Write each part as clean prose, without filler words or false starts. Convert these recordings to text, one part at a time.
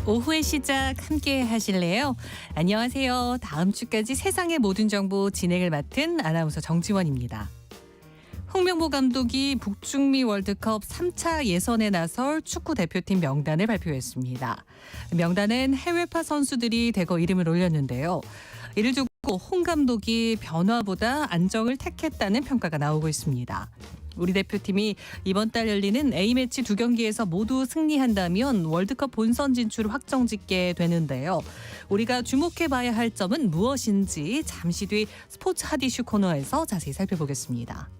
오후의 시작 함께 하실래요? 안녕하세요. 다음 주까지 세상의 모든 정보 진행을 맡은 아나운서 정지원입니다. 홍명보 감독이 북중미 월드컵 3차 예선에 나설 축구 대표팀 명단을 발표했습니다. 명단엔 해외파 선수들이 대거 이름을 올렸는데요. 이를 두고 홍 감독이 변화보다 안정을 택했다는 평가가 나오고 있습니다. 우리 대표팀이 이번 달 열리는 A매치 2경기에서 모두 승리한다면 월드컵 본선 진출을 확정짓게 되는데요. 우리가 주목해봐야 할 점은 무엇인지 잠시 뒤 스포츠 핫이슈 코너에서 자세히 살펴보겠습니다.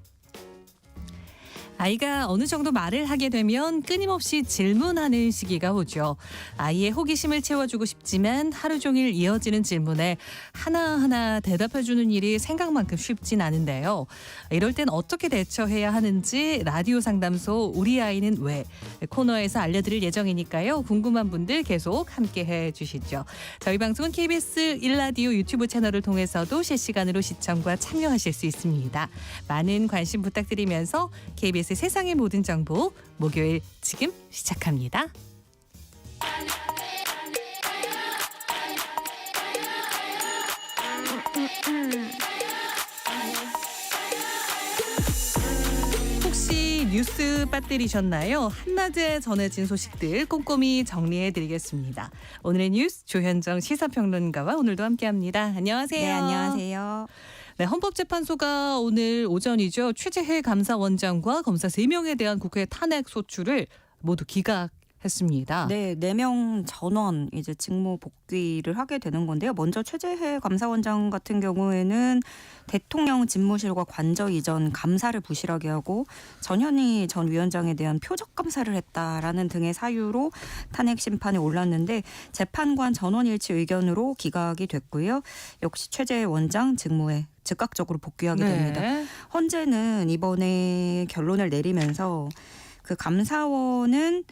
아이가 어느 정도 말을 하게 되면 끊임없이 질문하는 시기가 오죠. 아이의 호기심을 채워주고 싶지만 하루 종일 이어지는 질문에 하나하나 대답해주는 일이 생각만큼 쉽진 않은데요. 이럴 땐 어떻게 대처해야 하는지 라디오 상담소 우리 아이는 왜 코너에서 알려드릴 예정이니까요. 궁금한 분들 계속 함께해 주시죠. 저희 방송은 KBS 1라디오 유튜브 채널을 통해서도 실시간으로 시청과 참여하실 수 있습니다. 많은 관심 부탁드리면서 KBS 세상의 모든 정보 목요일 지금 시작합니다. 혹시 뉴스 빠뜨리셨나요? 한낮에 전해진 소식들 꼼꼼히 정리해드리겠습니다. 오늘의 뉴스 조현정 시사평론가와 오늘도 함께합니다. 안녕하세요. 네, 안녕하세요. 네, 헌법재판소가 오늘 오전이죠. 최재해 감사원장과 검사 3명에 대한 국회 탄핵 소추를 모두 기각했습니다. 네, 4명 전원 이제 직무 복귀를 하게 되는 건데요. 먼저 최재해 감사원장 같은 경우에는 대통령 집무실과 관저 이전 감사를 부실하게 하고 전현희 전 위원장에 대한 표적 감사를 했다라는 등의 사유로 탄핵 심판에 올랐는데 재판관 전원 일치 의견으로 기각이 됐고요. 역시 최재해 원장 직무에 즉각적으로 복귀하게 됩니다. 헌재는 이번에 결론을 내리면서 그 감사원은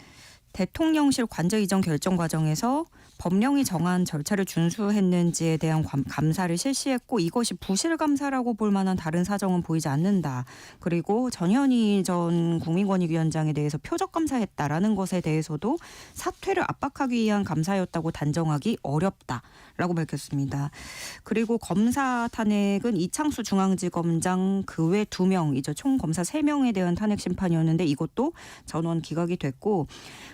대통령실 관저 이전 결정 과정에서 법령이 정한 절차를 준수했는지에 대한 감사를 실시했고 이것이 부실 감사라고 볼 만한 다른 사정은 보이지 않는다. 그리고 전현희 전 국민권익위원장에 대해서 표적 감사했다라는 것에 대해서도 사퇴를 압박하기 위한 감사였다고 단정하기 어렵다라고 밝혔습니다. 그리고 검사 탄핵은 이창수 중앙지검장 그 외 2명이죠. 총 검사 3명에 대한 탄핵 심판이었는데 이것도 전원 기각이 됐고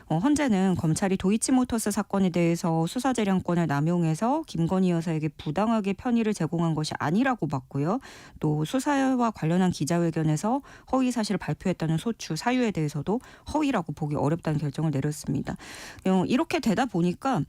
헌재는 검찰이 도이치모터스 사건에 대해서 수사재량권을 남용해서 김건희 여사에게 부당하게 편의를 제공한 것이 아니라고 봤고요. 또 수사와 관련한 기자회견에서 허위 사실을 발표했다는 소추 사유에 대해서도 허위라고 보기 어렵다는 결정을 내렸습니다. 이렇게 되다 보니까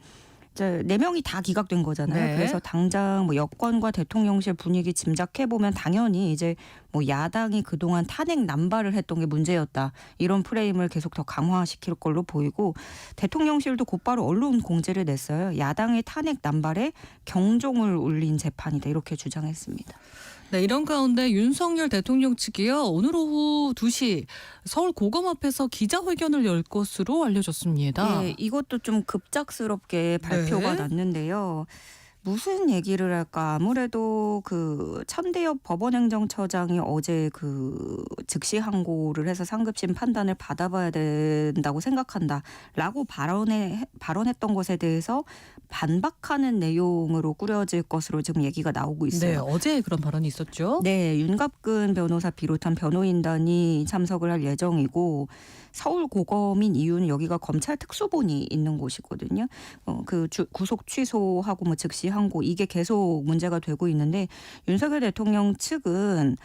이제 4명이 다 기각된 거잖아요. 네. 그래서 당장 뭐 여권과 대통령실 분위기 짐작해 보면 당연히 이제 뭐 야당이 그동안 탄핵 남발을 했던 게 문제였다. 이런 프레임을 계속 더 강화시킬 걸로 보이고 대통령실도 곧바로 언론 공지를 냈어요. 야당의 탄핵 남발에 경종을 울린 재판이다. 이렇게 주장했습니다. 네, 이런 가운데 윤석열 대통령 측이요. 오늘 오후 2시 서울 고검 앞에서 기자회견을 열 것으로 알려졌습니다. 네, 이것도 좀 급작스럽게 발표가 났는데요. 무슨 얘기를 할까? 아무래도 그 천대엽 법원행정처장이 어제 그 즉시 항고를 해서 상급심 판단을 받아봐야 된다고 생각한다라고 발언했던 것에 대해서 반박하는 내용으로 꾸려질 것으로 지금 얘기가 나오고 있어요. 네, 어제 그런 발언이 있었죠. 네, 윤갑근 변호사 비롯한 변호인단이 참석을 할 예정이고 서울 고검인 이유는 여기가 검찰 특수본이 있는 곳이거든요. 구속 취소하고 뭐 즉시 항고 이게 계속 문제가 되고 있는데 윤석열 대통령 측은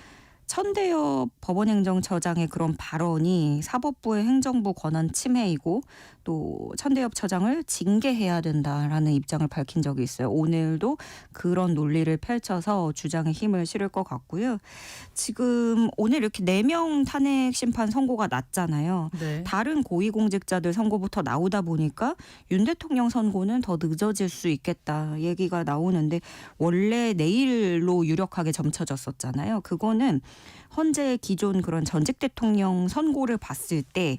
천대엽 법원행정처장의 그런 발언이 사법부의 행정부 권한 침해이고 또 천대엽 처장을 징계해야 된다라는 입장을 밝힌 적이 있어요. 오늘도 그런 논리를 펼쳐서 주장에 힘을 실을 것 같고요. 지금 오늘 이렇게 4명 탄핵 심판 선고가 났잖아요. 네. 다른 고위공직자들 선고부터 나오다 보니까 윤 대통령 선고는 더 늦어질 수 있겠다 얘기가 나오는데 원래 내일로 유력하게 점쳐졌었잖아요. 그거는 헌재의 기존 그런 전직 대통령 선고를 봤을 때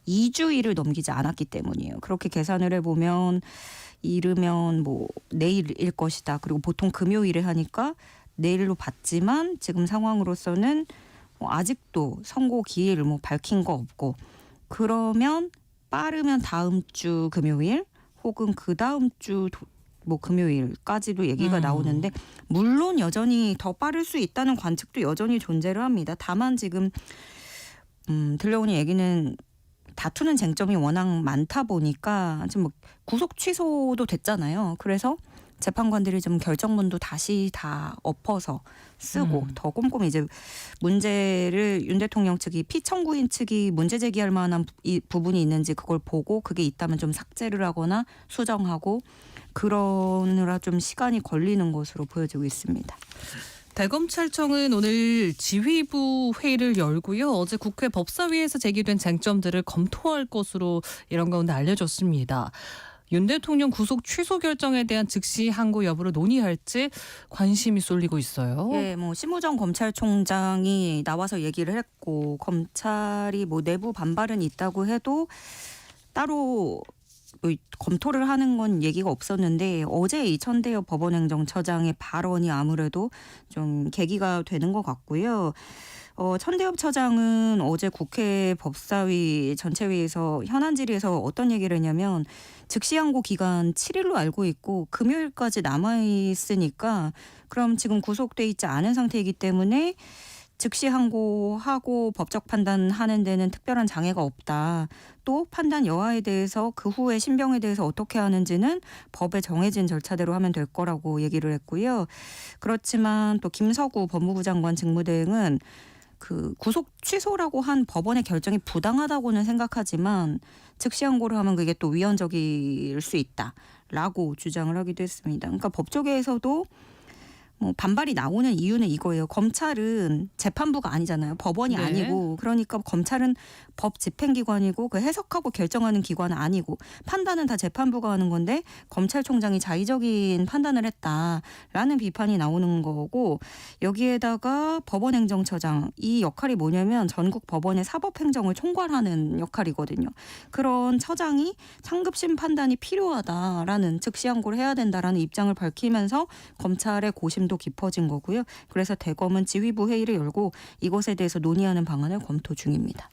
2주일을 넘기지 않았기 때문이에요. 그렇게 계산을 해보면 이르면 뭐 내일일 것이다. 그리고 보통 금요일에 하니까 내일로 봤지만 지금 상황으로서는 아직도 선고 기일을 뭐 밝힌 거 없고 그러면 빠르면 다음 주 금요일 혹은 그 다음 주 뭐 금요일까지도 얘기가 나오는데 물론 여전히 더 빠를 수 있다는 관측도 여전히 존재를 합니다. 다만 지금 들려오는 얘기는 다투는 쟁점이 워낙 많다 보니까 지금 뭐 구속 취소도 됐잖아요. 그래서 재판관들이 좀 결정문도 다시 다 엎어서 쓰고 더 꼼꼼히 이제 문제를 윤 대통령 측이 피청구인 측이 문제 제기할 만한 이 부분이 있는지 그걸 보고 그게 있다면 좀 삭제를 하거나 수정하고 그러느라 좀 시간이 걸리는 것으로 보여지고 있습니다. 대검찰청은 오늘 지휘부 회의를 열고요. 어제 국회 법사위에서 제기된 쟁점들을 검토할 것으로 이런 가운데 알려졌습니다. 윤 대통령 구속 취소 결정에 대한 즉시 항고 여부를 논의할지 관심이 쏠리고 있어요. 예, 뭐 심우정 검찰총장이 나와서 얘기를 했고 검찰이 뭐 내부 반발은 있다고 해도 따로 뭐 검토를 하는 건 얘기가 없었는데 어제 이 천대엽 법원행정처장의 발언이 아무래도 좀 계기가 되는 것 같고요. 천대엽 처장은 어제 국회 법사위 전체회의에서 현안 질의에서 어떤 얘기를 했냐면 즉시 항고 기간 7일로 알고 있고 금요일까지 남아 있으니까 그럼 지금 구속돼 있지 않은 상태이기 때문에 즉시 항고하고 법적 판단하는 데는 특별한 장애가 없다. 또 판단 여하에 대해서 그 후에 신병에 대해서 어떻게 하는지는 법에 정해진 절차대로 하면 될 거라고 얘기를 했고요. 그렇지만 또 김서구 법무부 장관 직무대행은 그 구속 취소라고 한 법원의 결정이 부당하다고는 생각하지만 즉시 항고를 하면 그게 또 위헌적일 수 있다라고 주장을 하기도 했습니다. 그러니까 법조계에서도 뭐 반발이 나오는 이유는 이거예요. 검찰은 재판부가 아니잖아요. 법원이 네. 아니고 그러니까 검찰은 법 집행기관이고 그 해석하고 결정하는 기관은 아니고 판단은 다 재판부가 하는 건데 검찰총장이 자의적인 판단을 했다라는 비판이 나오는 거고 여기에다가 법원행정처장 이 역할이 뭐냐면 전국 법원의 사법행정을 총괄하는 역할이거든요. 그런 처장이 상급심 판단이 필요하다라는 즉시 항고를 해야 된다라는 입장을 밝히면서 검찰의 고심도 깊어진 거고요. 그래서 대검은 지휘부 회의를 열고 이것에 대해서 논의하는 방안을 검토 중입니다.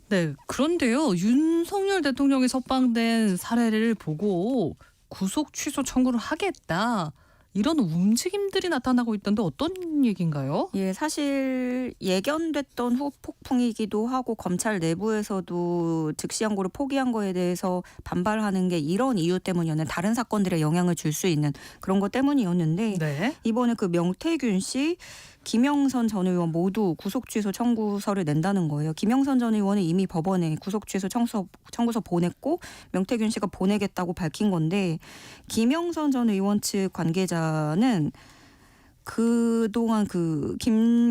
네, 그런데요. 윤석열 대통령이 석방된 사례를 보고 구속 취소 청구를 하겠다. 이런 움직임들이 나타나고 있던데 어떤 얘기인가요? 예, 사실 예견됐던 후폭풍이기도 하고 검찰 내부에서도 즉시 항고를 포기한 거에 대해서 반발하는 게 이런 이유 때문이었는데 다른 사건들에 영향을 줄 수 있는 그런 것 때문이었는데 네. 이번에 그 명태균 씨, 김영선 전 의원 모두 구속 취소 청구서를 낸다는 거예요. 김영선 전 의원은 이미 법원에 구속 취소 청구서 보냈고 명태균 씨가 보내겠다고 밝힌 건데 김영선 전 의원 측 관계자는 그동안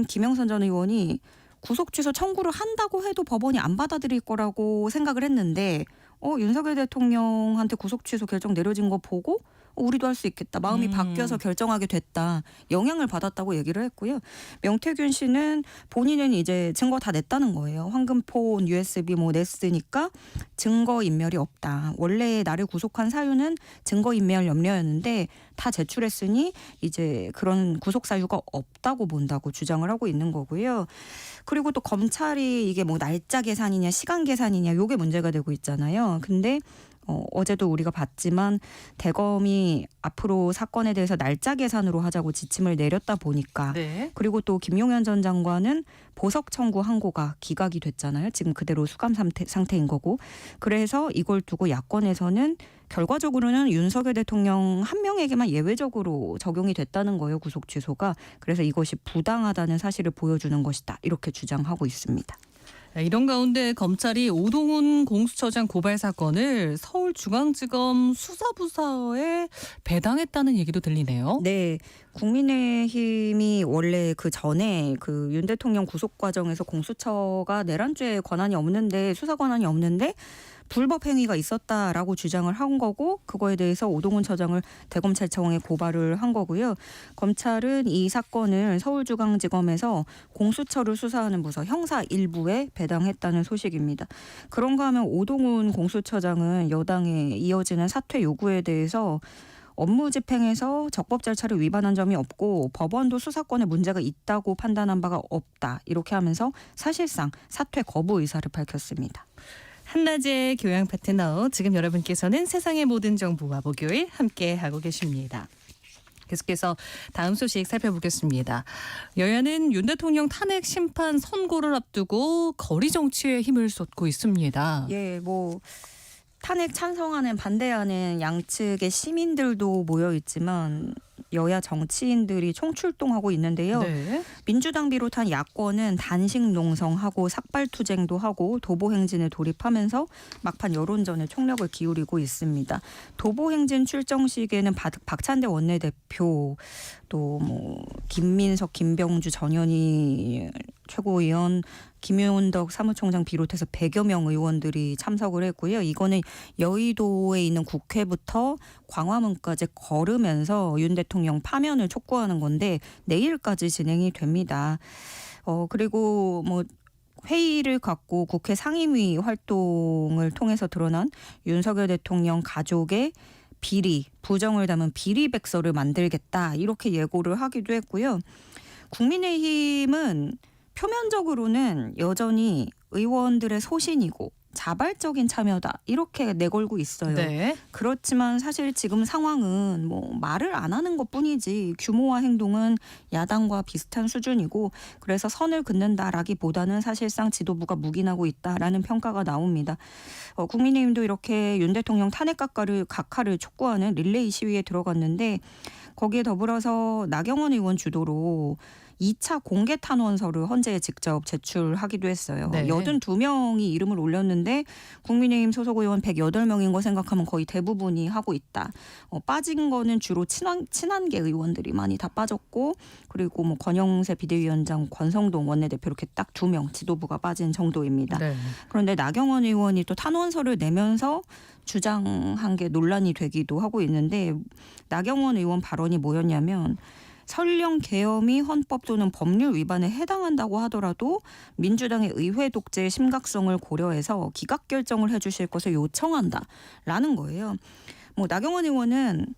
김영선 전 의원이 구속 취소 청구를 한다고 해도 법원이 안 받아들일 거라고 생각을 했는데 윤석열 대통령한테 구속 취소 결정 내려진 거 보고 우리도 할 수 있겠다. 마음이 바뀌어서 결정하게 됐다. 영향을 받았다고 얘기를 했고요. 명태균 씨는 본인은 이제 증거 다 냈다는 거예요. 황금폰, USB 뭐 냈으니까 증거인멸이 없다. 원래 나를 구속한 사유는 증거인멸 염려였는데 다 제출했으니 이제 그런 구속 사유가 없다고 본다고 주장을 하고 있는 거고요. 그리고 또 검찰이 이게 뭐 날짜 계산이냐 시간 계산이냐 요게 문제가 되고 있잖아요. 근데 어제도 우리가 봤지만 대검이 앞으로 사건에 대해서 날짜 계산으로 하자고 지침을 내렸다 보니까 네. 그리고 또 김용현 전 장관은 보석 청구 항고가 기각이 됐잖아요. 지금 그대로 수감 상태인 거고. 그래서 이걸 두고 야권에서는 결과적으로는 윤석열 대통령 한 명에게만 예외적으로 적용이 됐다는 거예요. 구속 취소가. 그래서 이것이 부당하다는 사실을 보여주는 것이다. 이렇게 주장하고 있습니다. 이런 가운데 검찰이 오동훈 공수처장 고발 사건을 서울중앙지검 수사부서에 배당했다는 얘기도 들리네요. 네. 국민의힘이 원래 그 전에 그 윤 대통령 구속 과정에서 공수처가 내란죄 권한이 없는데 수사 권한이 없는데 불법 행위가 있었다라고 주장을 한 거고 그거에 대해서 오동훈 처장을 대검찰청에 고발을 한 거고요. 검찰은 이 사건을 서울중앙지검에서 공수처를 수사하는 부서 형사 1부에 배당했다는 소식입니다. 그런가 하면 오동훈 공수처장은 여당에 이어지는 사퇴 요구에 대해서 업무 집행에서 적법 절차를 위반한 점이 없고 법원도 수사권에 문제가 있다고 판단한 바가 없다. 이렇게 하면서 사실상 사퇴 거부 의사를 밝혔습니다. 한낮의 교양 파트너, 지금 여러분께서는 세상의 모든 정보와 목요일 함께 하고 계십니다. 계속해서 다음 소식 살펴보겠습니다. 여야는 윤 대통령 탄핵 심판 선고를 앞두고 거리 정치에 힘을 쏟고 있습니다. 예, 탄핵 찬성하는 반대하는 양측의 시민들도 모여 있지만 여야 정치인들이 총출동하고 있는데요. 네. 민주당 비롯한 야권은 단식 농성하고 삭발투쟁도 하고 도보행진에 돌입하면서 막판 여론전에 총력을 기울이고 있습니다. 도보행진 출정식에는 박찬대 원내대표, 또 김민석, 김병주, 전현희 최고위원, 김윤덕 사무총장 비롯해서 100여 명 의원들이 참석을 했고요. 이거는 여의도에 있는 국회부터 광화문까지 걸으면서 윤 대통령 파면을 촉구하는 건데 내일까지 진행이 됩니다. 그리고 회의를 갖고 국회 상임위 활동을 통해서 드러난 윤석열 대통령 가족의 비리, 부정을 담은 비리백서를 만들겠다 이렇게 예고를 하기도 했고요. 국민의힘은 표면적으로는 여전히 의원들의 소신이고 자발적인 참여다 이렇게 내걸고 있어요. 네. 그렇지만 사실 지금 상황은 말을 안 하는 것뿐이지 규모와 행동은 야당과 비슷한 수준이고 그래서 선을 긋는다라기보다는 사실상 지도부가 묵인하고 있다라는 평가가 나옵니다. 국민의힘도 이렇게 윤 대통령 탄핵 각하를 촉구하는 릴레이 시위에 들어갔는데 거기에 더불어서 나경원 의원 주도로 2차 공개 탄원서를 헌재에 직접 제출하기도 했어요. 네. 82명이 이름을 올렸는데 국민의힘 소속 의원 108명인 거 생각하면 거의 대부분이 하고 있다. 빠진 거는 주로 친한계 의원들이 많이 다 빠졌고 그리고 권영세 비대위원장, 권성동 원내대표 이렇게 딱 2명 지도부가 빠진 정도입니다. 네. 그런데 나경원 의원이 또 탄원서를 내면서 주장한 게 논란이 되기도 하고 있는데 나경원 의원 발언이 뭐였냐면 설령 계엄이 헌법 또는 법률 위반에 해당한다고 하더라도 민주당의 의회 독재의 심각성을 고려해서 기각 결정을 해주실 것을 요청한다라는 거예요. 나경원 의원은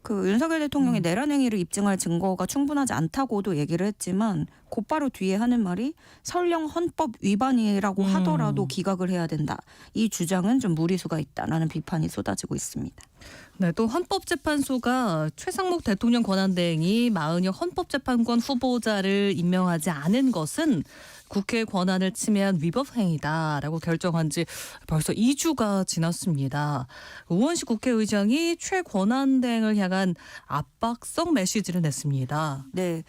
그 윤석열 대통령의 내란 행위를 입증할 증거가 충분하지 않다고도 얘기를 했지만 곧바로 뒤에 하는 말이 설령 헌법 위반이라고 하더라도 기각을 해야 된다. 이 주장은 좀 무리수가 있다라는 비판이 쏟아지고 있습니다. 네, 또 헌법재판소가 최상목 대통령 권한대행이 마은혁 헌법재판관 후보자를 임명하지 않은 것은 국회 권한을 침해한 위법 행위다라고 결정한 지 벌써 2주가 지났습니다. 우원식 국회의장이 최권한대행을 향한 압박성 메시지를 냈습니다. 네.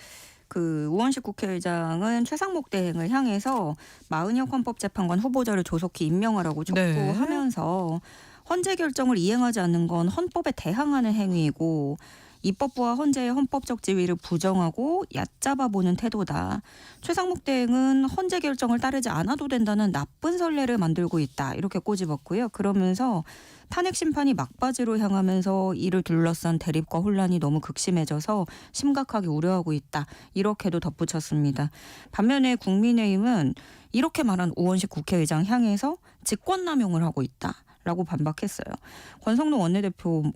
우원식 국회의장은 최상목 대행을 향해서 마은혁 헌법재판관 후보자를 조속히 임명하라고 촉구하면서 헌재 결정을 이행하지 않는 건 헌법에 대항하는 행위이고 입법부와 헌재의 헌법적 지위를 부정하고 얕잡아 보는 태도다. 최상목 대행은 헌재 결정을 따르지 않아도 된다는 나쁜 선례를 만들고 있다. 이렇게 꼬집었고요. 그러면서 탄핵 심판이 막바지로 향하면서 이를 둘러싼 대립과 혼란이 너무 극심해져서 심각하게 우려하고 있다. 이렇게도 덧붙였습니다. 반면에 국민의힘은 이렇게 말한 우원식 국회의장 향해서 직권남용을 하고 있다. 라고 반박했어요. 권성동 원내대표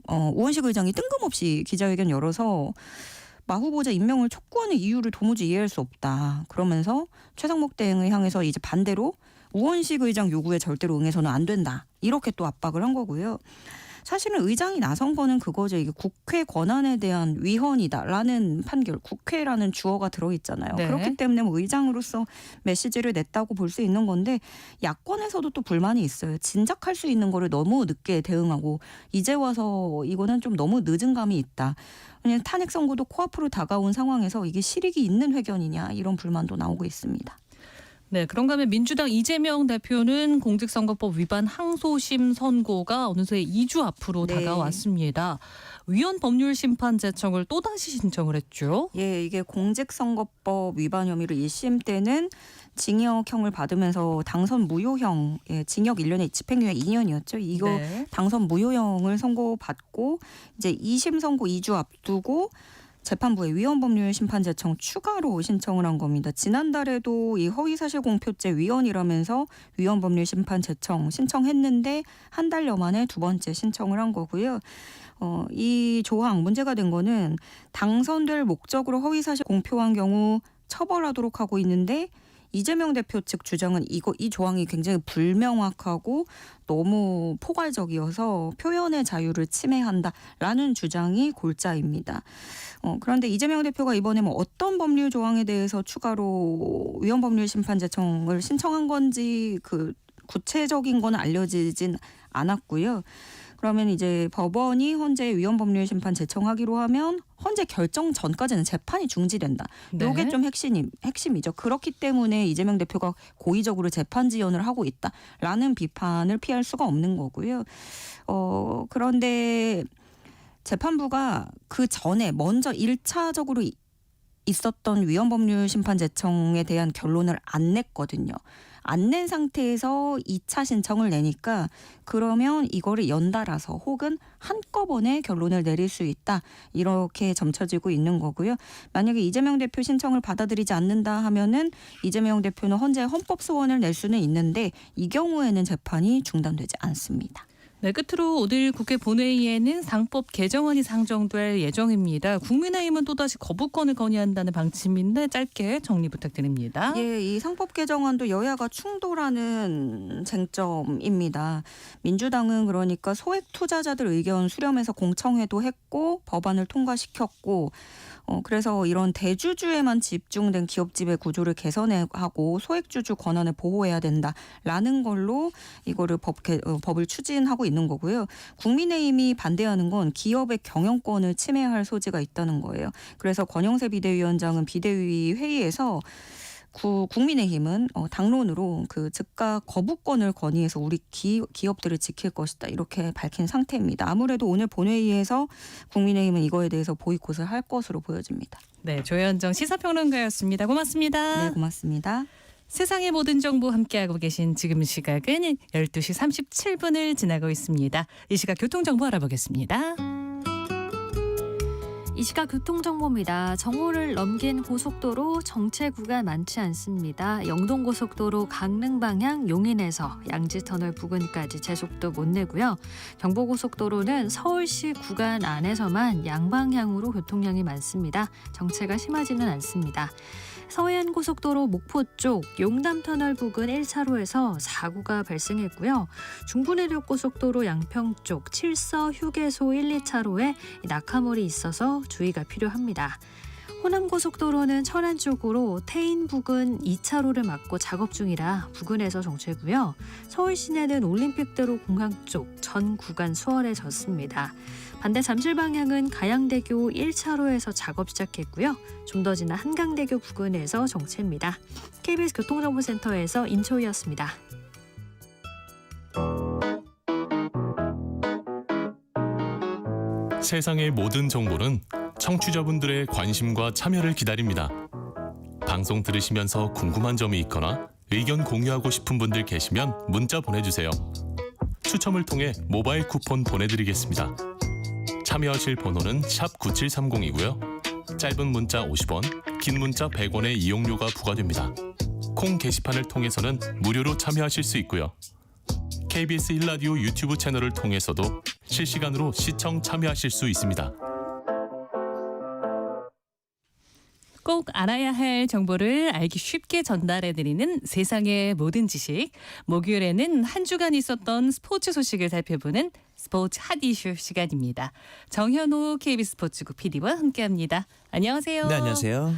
우원식 의장이 뜬금없이 기자회견 열어서 마 후보자 임명을 촉구하는 이유를 도무지 이해할 수 없다. 그러면서 최상목 대행을 향해서 이제 반대로 우원식 의장 요구에 절대로 응해서는 안 된다. 이렇게 또 압박을 한 거고요. 사실은 의장이 나선 거는 그거죠. 이게 국회 권한에 대한 위헌이다라는 판결, 국회라는 주어가 들어있잖아요. 네. 그렇기 때문에 의장으로서 메시지를 냈다고 볼 수 있는 건데 야권에서도 또 불만이 있어요. 진작할 수 있는 거를 너무 늦게 대응하고 이제 와서 이거는 좀 너무 늦은 감이 있다. 왜냐하면 탄핵 선고도 코앞으로 다가온 상황에서 이게 실익이 있는 회견이냐 이런 불만도 나오고 있습니다. 네, 그런가 하면 민주당 이재명 대표는 공직선거법 위반 항소심 선고가 어느새 2주 앞으로 네. 다가왔습니다. 위헌 법률 심판 제청을 또다시 신청을 했죠. 예, 이게 공직선거법 위반 혐의로 1심 때는 징역형을 받으면서 당선 무효형, 징역 1년에 집행유예 2년이었죠. 이거 네. 당선 무효형을 선고받고 이제 2심 선고 2주 앞두고 재판부에 위헌법률 심판 제청 추가로 신청을 한 겁니다. 지난달에도 이 허위사실 공표죄 위헌이라면서 위헌법률 심판 제청 신청했는데 한 달여 만에 두 번째 신청을 한 거고요. 이 조항 문제가 된 거는 당선될 목적으로 허위사실 공표한 경우 처벌하도록 하고 있는데 이재명 대표 측 주장은 이 조항이 굉장히 불명확하고 너무 포괄적이어서 표현의 자유를 침해한다라는 주장이 골자입니다. 그런데 이재명 대표가 이번에 뭐 어떤 법률 조항에 대해서 추가로 위헌법률 심판 제청을 신청한 건지 그 구체적인 건 알려지진 않았고요. 그러면 이제 법원이 헌재 위헌법률 심판 제청하기로 하면 헌재 결정 전까지는 재판이 중지된다. 네. 이게 좀 핵심이죠. 그렇기 때문에 이재명 대표가 고의적으로 재판 지연을 하고 있다라는 비판을 피할 수가 없는 거고요. 그런데 재판부가 그 전에 먼저 1차적으로 있었던 위헌법률 심판 제청에 대한 결론을 안 냈거든요. 안 낸 상태에서 2차 신청을 내니까 그러면 이거를 연달아서 혹은 한꺼번에 결론을 내릴 수 있다. 이렇게 점쳐지고 있는 거고요. 만약에 이재명 대표 신청을 받아들이지 않는다 하면은 이재명 대표는 헌재 헌법소원을 낼 수는 있는데 이 경우에는 재판이 중단되지 않습니다. 네, 끝으로 오늘 국회 본회의에는 상법 개정안이 상정될 예정입니다. 국민의힘은 또다시 거부권을 건의한다는 방침인데 짧게 정리 부탁드립니다. 예, 이 상법 개정안도 여야가 충돌하는 쟁점입니다. 민주당은 그러니까 소액 투자자들 의견 수렴해서 공청회도 했고 법안을 통과시켰고 그래서 이런 대주주에만 집중된 기업집의 구조를 개선하고 소액주주 권한을 보호해야 된다라는 걸로 이거를 법을 추진하고 있는 거고요. 국민의힘이 반대하는 건 기업의 경영권을 침해할 소지가 있다는 거예요. 그래서 권영세 비대위원장은 비대위 회의에서 국민의힘은 당론으로 그 즉각 거부권을 건의해서 우리 기업들을 지킬 것이다 이렇게 밝힌 상태입니다. 아무래도 오늘 본회의에서 국민의힘은 이거에 대해서 보이콧을 할 것으로 보여집니다. 네, 조현정 시사평론가였습니다. 고맙습니다. 네, 고맙습니다. 세상의 모든 정보 함께하고 계신 지금 시각은 12시 37분을 지나고 있습니다. 이 시각 교통정보 알아보겠습니다. 이 시각 교통정보입니다. 정오를 넘긴 고속도로 정체 구간 많지 않습니다. 영동고속도로 강릉 방향 용인에서 양지터널 부근까지 제속도 못 내고요. 경부고속도로는 서울시 구간 안에서만 양방향으로 교통량이 많습니다. 정체가 심하지는 않습니다. 서해안고속도로 목포 쪽 용담터널 부근 1차로에서 사고가 발생했고요. 중부내륙고속도로 양평 쪽 칠서 휴게소 1, 2차로에 낙하물이 있어서 주의가 필요합니다. 호남고속도로는 천안 쪽으로 태인 부근 2차로를 막고 작업 중이라 부근에서 정체고요. 서울 시내는 올림픽대로 공항 쪽 전 구간 수월해졌습니다. 반대 잠실 방향은 가양대교 1차로에서 작업 시작했고요. 좀 더 지나 한강대교 부근에서 정체입니다. KBS 교통정보센터에서 임초희였습니다. 세상의 모든 정보는 청취자분들의 관심과 참여를 기다립니다. 방송 들으시면서 궁금한 점이 있거나 의견 공유하고 싶은 분들 계시면 문자 보내주세요. 추첨을 통해 모바일 쿠폰 보내드리겠습니다. 참여하실 번호는 샵 9730이고요. 짧은 문자 50원, 긴 문자 100원의 이용료가 부과됩니다. 콩 게시판을 통해서는 무료로 참여하실 수 있고요. KBS 1라디오 유튜브 채널을 통해서도 실시간으로 시청 참여하실 수 있습니다. 꼭 알아야 할 정보를 알기 쉽게 전달해드리는 세상의 모든 지식. 목요일에는 한 주간 있었던 스포츠 소식을 살펴보는 스포츠 핫 이슈 시간입니다. 정현호 KBS 스포츠국 PD와 함께합니다. 안녕하세요. 네, 안녕하세요.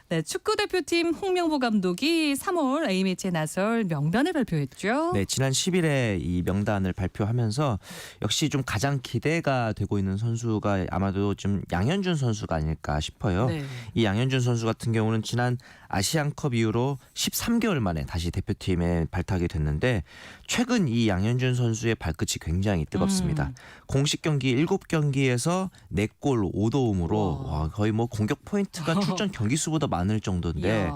네, 축구대표팀 홍명보 감독이 3월 A매치에 나설 명단을 발표했죠. 네, 지난 10일에 이 명단을 발표하면서 역시 좀 가장 기대가 되고 있는 선수가 아마도 좀 양현준 선수가 아닐까 싶어요. 네. 이 양현준 선수 같은 경우는 지난 아시안컵 이후로 13개월 만에 다시 대표팀에 발탁이 됐는데 최근 이 양현준 선수의 발끝이 굉장히 뜨겁습니다. 공식 경기 7경기에서 4골 5도움으로 거의 뭐 공격 포인트가 출전 경기 수보다 많을 정도인데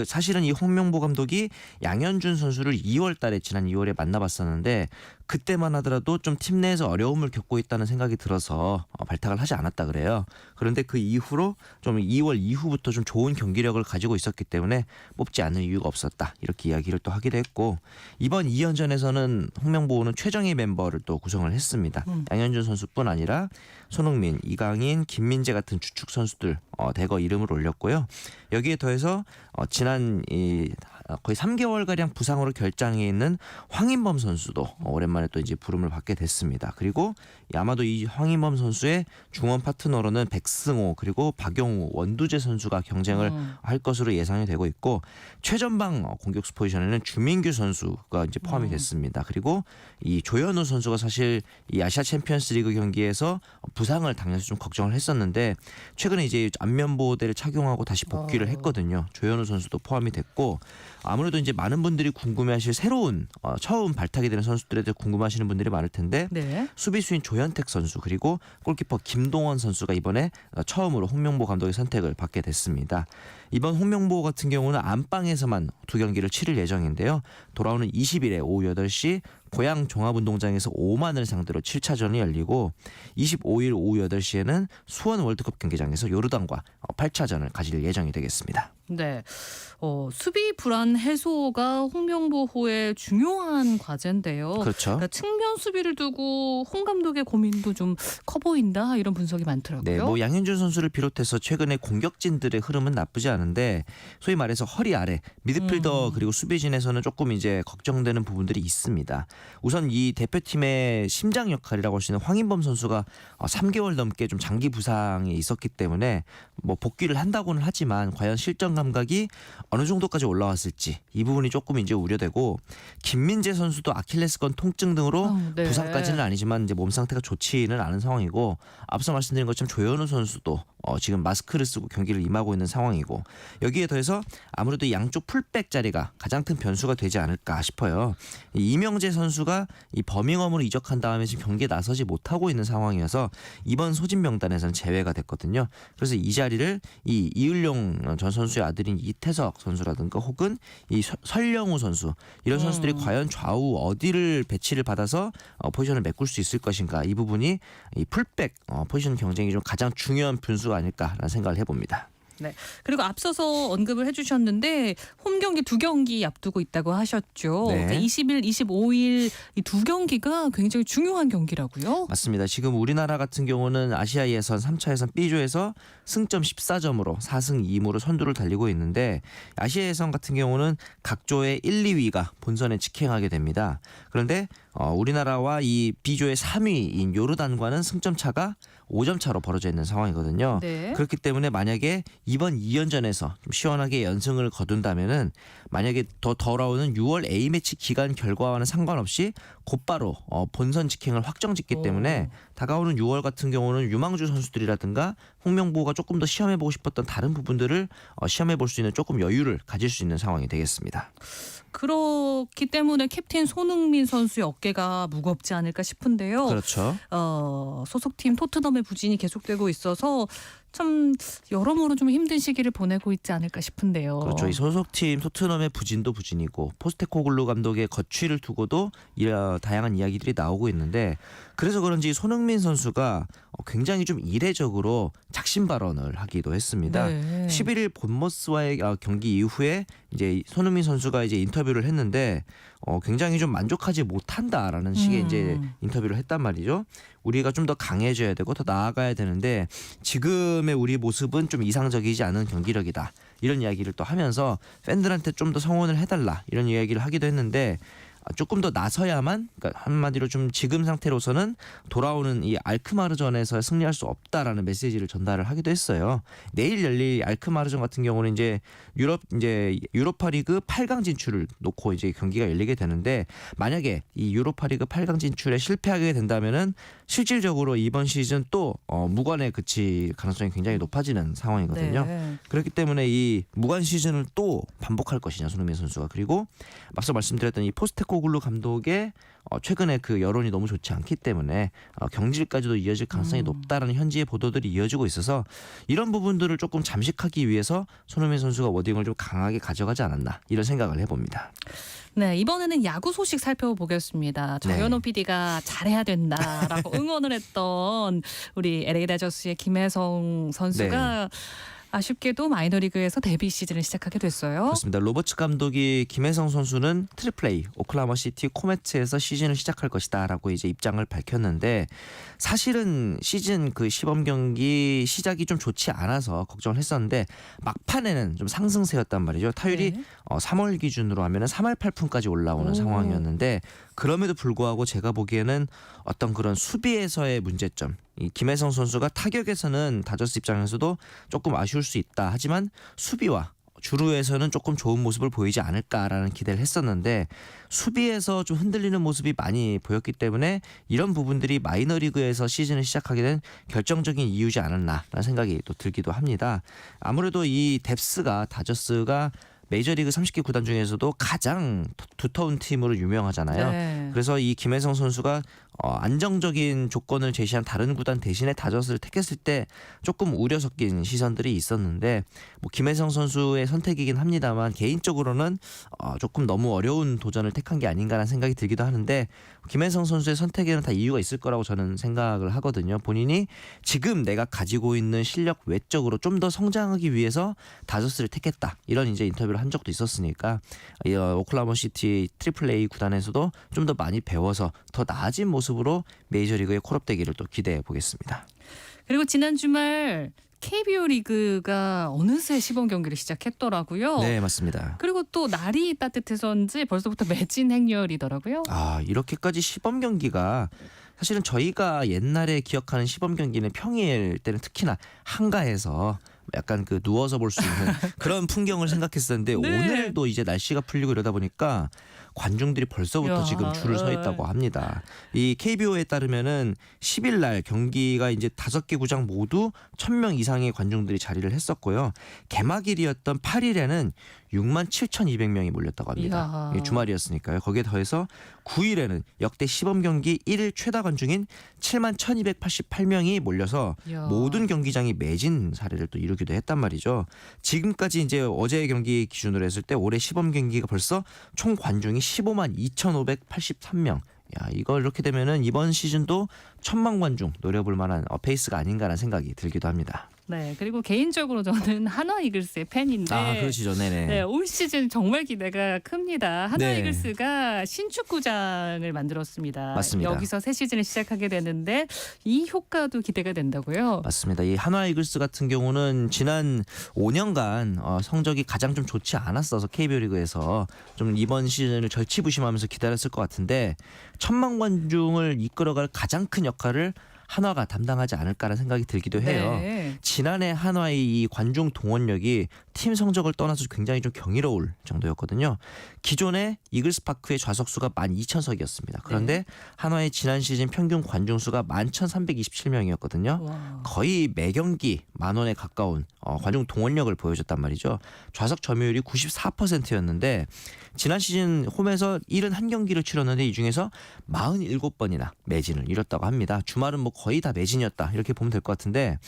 사실은 이 홍명보 감독이 양현준 선수를 2월 달에 지난 2월에 만나봤었는데 그때만 하더라도 좀 팀 내에서 어려움을 겪고 있다는 생각이 들어서 발탁을 하지 않았다 그래요. 그런데 그 이후로 좀 2월 이후부터 좀 좋은 경기력을 가지고 있었기 때문에 뽑지 않을 이유가 없었다. 이렇게 이야기를 또 하기도 했고 이번 2연전에서는 홍명보는 최정예 멤버를 또 구성을 했습니다. 양현준 선수뿐 아니라 손흥민, 이강인, 김민재 같은 주축 선수들 대거 이름을 올렸고요. 여기에 더해서 지난 거의 3개월 가량 부상으로 결장해 있는 황인범 선수도 오랜만에 또 이제 부름을 받게 됐습니다. 그리고 아마도 이 황인범 선수의 중원 파트너로는 백승호 그리고 박용우, 원두재 선수가 경쟁을 할 것으로 예상이 되고 있고 최전방 공격수 포지션에는 주민규 선수가 이제 포함이 됐습니다. 그리고 이 조현우 선수가 사실 이 아시아 챔피언스리그 경기에서 부상을 당해서 좀 걱정을 했었는데 최근에 이제 안면 보호대를 착용하고 다시 복귀를 했거든요. 조현우 선수도 포함이 됐고 아무래도 이제 많은 분들이 궁금해하실 새로운 처음 발탁이 되는 선수들에 대해 궁금하시는 분들이 많을 텐데 네. 수비수인 조현택 선수 그리고 골키퍼 김동원 선수가 이번에 처음으로 홍명보 감독의 선택을 받게 됐습니다. 이번 홍명보 같은 경우는 안방에서만 2경기를 치를 예정인데요. 돌아오는 20일에 오후 8시 고양 종합운동장에서 오만을 상대로 7차전이 열리고 25일 오후 8시에는 수원 월드컵 경기장에서 요르단과 8차전을 가질 예정이 되겠습니다. 네. 수비 불안 해소가 홍명보호의 중요한 과제인데요. 그렇죠. 그러니까 측면 수비를 두고 홍 감독의 고민도 좀 커 보인다 이런 분석이 많더라고요. 네, 뭐 양현준 선수를 비롯해서 최근에 공격진들의 흐름은 나쁘지 않은데 소위 말해서 허리 아래 미드필더 그리고 수비진에서는 조금 이제 걱정되는 부분들이 있습니다. 우선 이 대표팀의 심장 역할이라고 할 수 있는 황인범 선수가 3개월 넘게 좀 장기 부상이 있었기 때문에 뭐 복귀를 한다고는 하지만 과연 실전 감각이 어느 정도까지 올라왔을지 이 부분이 조금 이제 우려되고 김민재 선수도 아킬레스건 통증 등으로 네. 부상까지는 아니지만 이제 몸 상태가 좋지는 않은 상황이고 앞서 말씀드린 것처럼 조현우 선수도 지금 마스크를 쓰고 경기를 임하고 있는 상황이고 여기에 더해서 아무래도 양쪽 풀백 자리가 가장 큰 변수가 되지 않을까 싶어요. 이명재 선수가 이 버밍엄으로 이적한 다음에 지금 경기에 나서지 못하고 있는 상황이어서 이번 소집 명단에서는 제외가 됐거든요. 그래서 이 자리를 이 이을용 전 선수의 아들인 이태석 선수라든가 혹은 이 설영우 선수 이런 선수들이 과연 좌우 어디를 배치를 받아서 포지션을 메꿀 수 있을 것인가 이 부분이 이 풀백 포지션 경쟁이 좀 가장 중요한 변수가 아닐까라는 생각을 해봅니다. 네. 그리고 앞서서 언급을 해주셨는데 홈 경기 2경기 앞두고 있다고 하셨죠. 네. 그러니까 20일, 25일 이 2경기가 굉장히 중요한 경기라고요. 맞습니다. 지금 우리나라 같은 경우는 아시아 예선 3차 예선 B조에서 승점 14점으로 4승 2무로 선두를 달리고 있는데 아시아 예선 같은 경우는 각 조의 1, 2위가 본선에 직행하게 됩니다. 그런데 우리나라와 이 B조의 3위인 요르단과는 승점 차가 5점 차로 벌어져 있는 상황이거든요. 네. 그렇기 때문에 만약에 이번 2연전에서 좀 시원하게 연승을 거둔다면은 만약에 더 돌아오는 6월 A매치 기간 결과와는 상관없이 곧바로 본선 직행을 확정짓기 때문에 다가오는 6월 같은 경우는 유망주 선수들이라든가 홍명보가 조금 더 시험해보고 싶었던 다른 부분들을 시험해볼 수 있는 조금 여유를 가질 수 있는 상황이 되겠습니다. 그렇기 때문에 캡틴 손흥민 선수의 어깨가 무겁지 않을까 싶은데요. 그렇죠. 소속팀 토트넘의 부진이 계속되고 있어서 참 여러모로 좀 힘든 시기를 보내고 있지 않을까 싶은데요. 그렇죠. 이 소속팀 토트넘의 부진도 부진이고 포스테코글루 감독의 거취를 두고도 다양한 이야기들이 나오고 있는데 그래서 그런지 손흥민 선수가 굉장히 좀 이례적으로 작심 발언을 하기도 했습니다. 네. 11일 본머스와의 경기 이후에 이제 손흥민 선수가 이제 인터뷰를 했는데 굉장히 좀 만족하지 못한다라는 식의 이제 인터뷰를 했단 말이죠. 우리가 좀 더 강해져야 되고 더 나아가야 되는데 지금의 우리 모습은 좀 이상적이지 않은 경기력이다. 이런 이야기를 또 하면서 팬들한테 좀 더 성원을 해달라 이런 이야기를 하기도 했는데 조금 더 나서야만 그러니까 한마디로 좀 지금 상태로서는 돌아오는 이 알크마르전에서 승리할 수 없다라는 메시지를 전달을 하기도 했어요. 내일 열릴 알크마르전 같은 경우는 이제 유로파리그 8강 진출을 놓고 이제 경기가 열리게 되는데 만약에 이 유로파리그 8강 진출에 실패하게 된다면은 실질적으로 이번 시즌 또 무관에 그칠 가능성이 굉장히 높아지는 상황이거든요. 네. 그렇기 때문에 이 무관 시즌을 또 반복할 것이냐 손흥민 선수가 그리고 앞서 말씀드렸던 이 포스테코글루 감독의 최근에 그 여론이 너무 좋지 않기 때문에 경질까지도 이어질 가능성이 높다라는 현지의 보도들이 이어지고 있어서 이런 부분들을 조금 잠식하기 위해서 손흥민 선수가 워딩을 좀 강하게 가져가지 않았나 이런 생각을 해봅니다. 네, 이번에는 야구 소식 살펴보겠습니다. 정현호 PD가 잘해야 된다라고 응원을 했던 우리 LA 다저스의 김혜성 선수가 아쉽게도 마이너리그에서 데뷔 시즌을 시작하게 됐어요. 그렇습니다. 로버츠 감독이 김혜성 선수는 트리플 A 오클라호마 시티 코메츠에서 시즌을 시작할 것이다라고 이제 입장을 밝혔는데 사실은 시즌 그 시범 경기 시작이 좀 좋지 않아서 걱정을 했었는데 막판에는 좀 상승세였단 말이죠. 타율이 네. 3월 기준으로 하면은 3할 8푼까지 올라오는 오. 상황이었는데 그럼에도 불구하고 제가 보기에는 어떤 그런 수비에서의 문제점, 이 김혜성 선수가 타격에서는 다저스 입장에서도 조금 아쉬울 수 있다. 하지만 수비와 주루에서는 조금 좋은 모습을 보이지 않을까라는 기대를 했었는데 수비에서 좀 흔들리는 모습이 많이 보였기 때문에 이런 부분들이 마이너리그에서 시즌을 시작하게 된 결정적인 이유지 않았나라는 생각이 또 들기도 합니다. 아무래도 이 뎁스가 다저스가 메이저리그 30개 구단 중에서도 가장 두터운 팀으로 유명하잖아요. 네. 그래서 이 김혜성 선수가 안정적인 조건을 제시한 다른 구단 대신에 다저스를 택했을 때 조금 우려 섞인 시선들이 있었는데 뭐 김혜성 선수의 선택이긴 합니다만 개인적으로는 조금 너무 어려운 도전을 택한 게 아닌가라는 생각이 들기도 하는데 김혜성 선수의 선택에는 다 이유가 있을 거라고 저는 생각을 하거든요. 본인이 지금 내가 가지고 있는 실력 외적으로 좀 더 성장하기 위해서 다저스를 택했다. 이런 이제 인터뷰를 한 적도 있었으니까 오클라호마 시티 트리플 A 구단에서도 좀 더 많이 배워서 더 나아진 모습으로 메이저리그의 콜업되기를 또 기대해 보겠습니다. 그리고 지난 주말 KBO 리그가 어느새 시범 경기를 시작했더라고요. 네, 맞습니다. 그리고 또 날이 따뜻해서인지 벌써부터 매진 행렬이더라고요. 이렇게까지 시범 경기가 사실은 저희가 옛날에 기억하는 시범 경기는 평일 때는 특히나 한가해서 약간 그 누워서 볼 수 있는 그런 풍경을 생각했었는데 네. 오늘도 이제 날씨가 풀리고 이러다 보니까 관중들이 벌써부터 야, 지금 줄을 서 있다고 합니다. 이 KBO에 따르면은 10일 날 경기가 이제 5개 구장 모두 1,000명 이상의 관중들이 자리를 했었고요. 개막일이었던 8일에는 67,200명이 몰렸다고 합니다. 이야. 이게 주말이었으니까요. 거기에 더해서 9일에는 역대 시범 경기 1일 최다 관중인 71,288명이 몰려서 이야. 모든 경기장이 매진 사례를 또 이루기도 했단 말이죠. 지금까지 이제 어제 경기 기준으로 했을 때 올해 시범 경기가 벌써 총 관중이 152,583명. 야, 이거 이렇게 되면은 이번 시즌도 1,000만 관중 노려볼 만한 페이스가 아닌가라는 생각이 들기도 합니다. 네, 그리고 개인적으로 저는 한화 이글스의 팬인데 그러시죠. 네네. 네, 올 시즌 정말 기대가 큽니다. 한화 네. 이글스가 신축구장을 만들었습니다. 맞습니다. 여기서 새 시즌을 시작하게 되는데 이 효과도 기대가 된다고요? 맞습니다. 이 한화 이글스 같은 경우는 지난 5년간 성적이 가장 좀 좋지 않았어서 KBO 리그에서 좀 이번 시즌을 절치부심하면서 기다렸을 것 같은데 1,000만 관중을 이끌어갈 가장 큰 역할을 한화가 담당하지 않을까라는 생각이 들기도 해요. 네. 지난해 한화의 이 관중 동원력이 팀 성적을 떠나서 굉장히 좀 경이로울 정도였거든요. 기존에 이글스 파크의 좌석수가 12,000석이었습니다. 그런데 한화의 지난 시즌 평균 관중 수가 11,327명이었거든요. 와. 거의 매 경기 10,000원에 가까운 관중 동원력을 보여줬단 말이죠. 좌석 점유율이 94%였는데 지난 시즌 홈에서 71경기를 치렀는데 이 중에서 47번이나 매진을 이뤘다고 합니다. 주말은 뭐 거의 다 매진이었다 이렇게 보면 될 것 같은데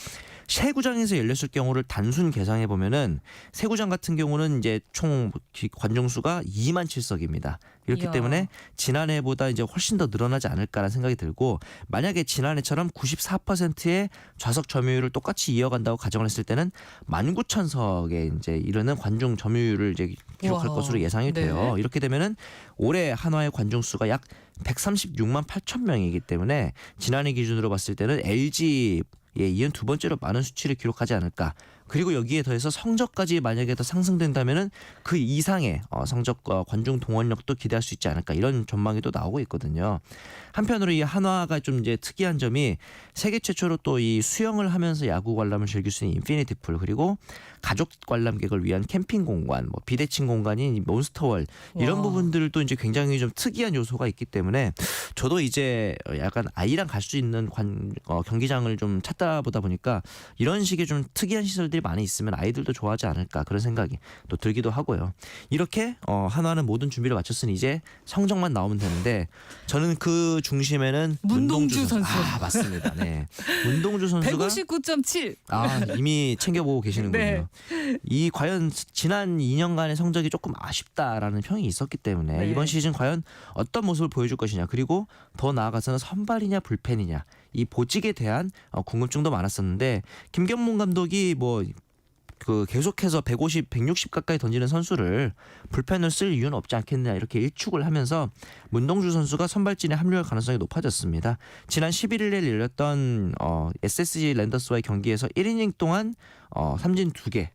새 구장에서 열렸을 경우를 단순 계산해 보면은 새 구장 같은 경우는 이제 총 관중 수가 27,000석입니다. 이렇기 이야. 때문에 지난해보다 이제 훨씬 더 늘어나지 않을까라는 생각이 들고 만약에 지난해처럼 94%의 좌석 점유율을 똑같이 이어간다고 가정을 했을 때는 19,000석에 이제 이르는 관중 점유율을 이제 기록할 와. 것으로 예상이 돼요. 네. 이렇게 되면은 올해 한화의 관중 수가 약 136만 8천 명이기 때문에 지난해 기준으로 봤을 때는 LG에 이은 두 번째로 많은 수치를 기록하지 않을까. 그리고 여기에 더해서 성적까지 만약에 더 상승된다면은 그 이상의 성적과 관중 동원력도 기대할 수 있지 않을까 이런 전망이 또 나오고 있거든요. 한편으로 이 한화가 좀 이제 특이한 점이 세계 최초로 또 이 수영을 하면서 야구 관람을 즐길 수 있는 인피니티 풀 그리고 가족 관람객을 위한 캠핑 공간, 뭐 비대칭 공간인 몬스터월 이런 와. 부분들도 이제 굉장히 좀 특이한 요소가 있기 때문에 저도 이제 약간 아이랑 갈 수 있는 경기장을 좀 찾다 보다 보니까 이런 식의 좀 특이한 시설들이 많이 있으면 아이들도 좋아하지 않을까 그런 생각이 또 들기도 하고요. 이렇게 한화는 모든 준비를 마쳤으니 이제 성적만 나오면 되는데 저는 그 중심에는 문동주 선수. 맞습니다. 네. 문동주 선수가 159.7. 이미 챙겨보고 계시는군요. 네. 이 과연 지난 2년간의 성적이 조금 아쉽다라는 평이 있었기 때문에 네. 이번 시즌 과연 어떤 모습을 보여줄 것이냐 그리고 더 나아가서는 선발이냐 불펜이냐 이 보직에 대한 궁금증도 많았었는데 김경문 감독이 뭐 그 계속해서 150, 160 가까이 던지는 선수를 불펜을 쓸 이유는 없지 않겠느냐 이렇게 일축을 하면서 문동주 선수가 선발진에 합류할 가능성이 높아졌습니다. 지난 11일에 열렸던 SSG 랜더스와의 경기에서 1이닝 동안 삼진 2개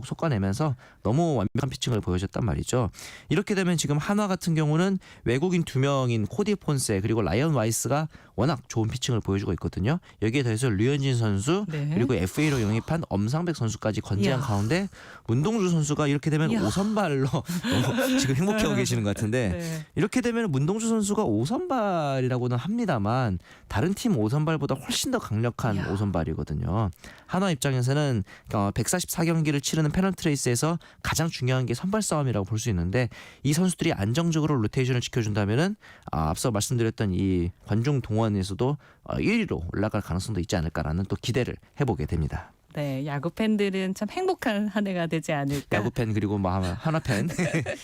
속아내면서 너무 완벽한 피칭을 보여줬단 말이죠. 이렇게 되면 지금 한화 같은 경우는 외국인 2명인 코디 폰세 그리고 라이언 와이스가 워낙 좋은 피칭을 보여주고 있거든요. 여기에 더해서 류현진 선수 네. 그리고 FA로 영입한 엄상백 선수까지 건재한 이야. 가운데 문동주 선수가 이렇게 되면 이야. 5선발로 너무 지금 행복해하고 계시는 것 같은데 네. 이렇게 되면 문동주 선수가 5선발이라고는 합니다만 다른 팀 5선발보다 훨씬 더 강력한 이야. 5선발이거든요. 한화 입장에서는 144경기를 치르는 페넌트레이스에서 가장 중요한 게 선발 싸움이라고 볼 수 있는데 이 선수들이 안정적으로 로테이션을 지켜준다면은 앞서 말씀드렸던 이 관중 동원에서도 1위로 올라갈 가능성도 있지 않을까라는 또 기대를 해보게 됩니다. 네, 야구 팬들은 참 행복한 한 해가 되지 않을까 야구 팬 그리고 한화 팬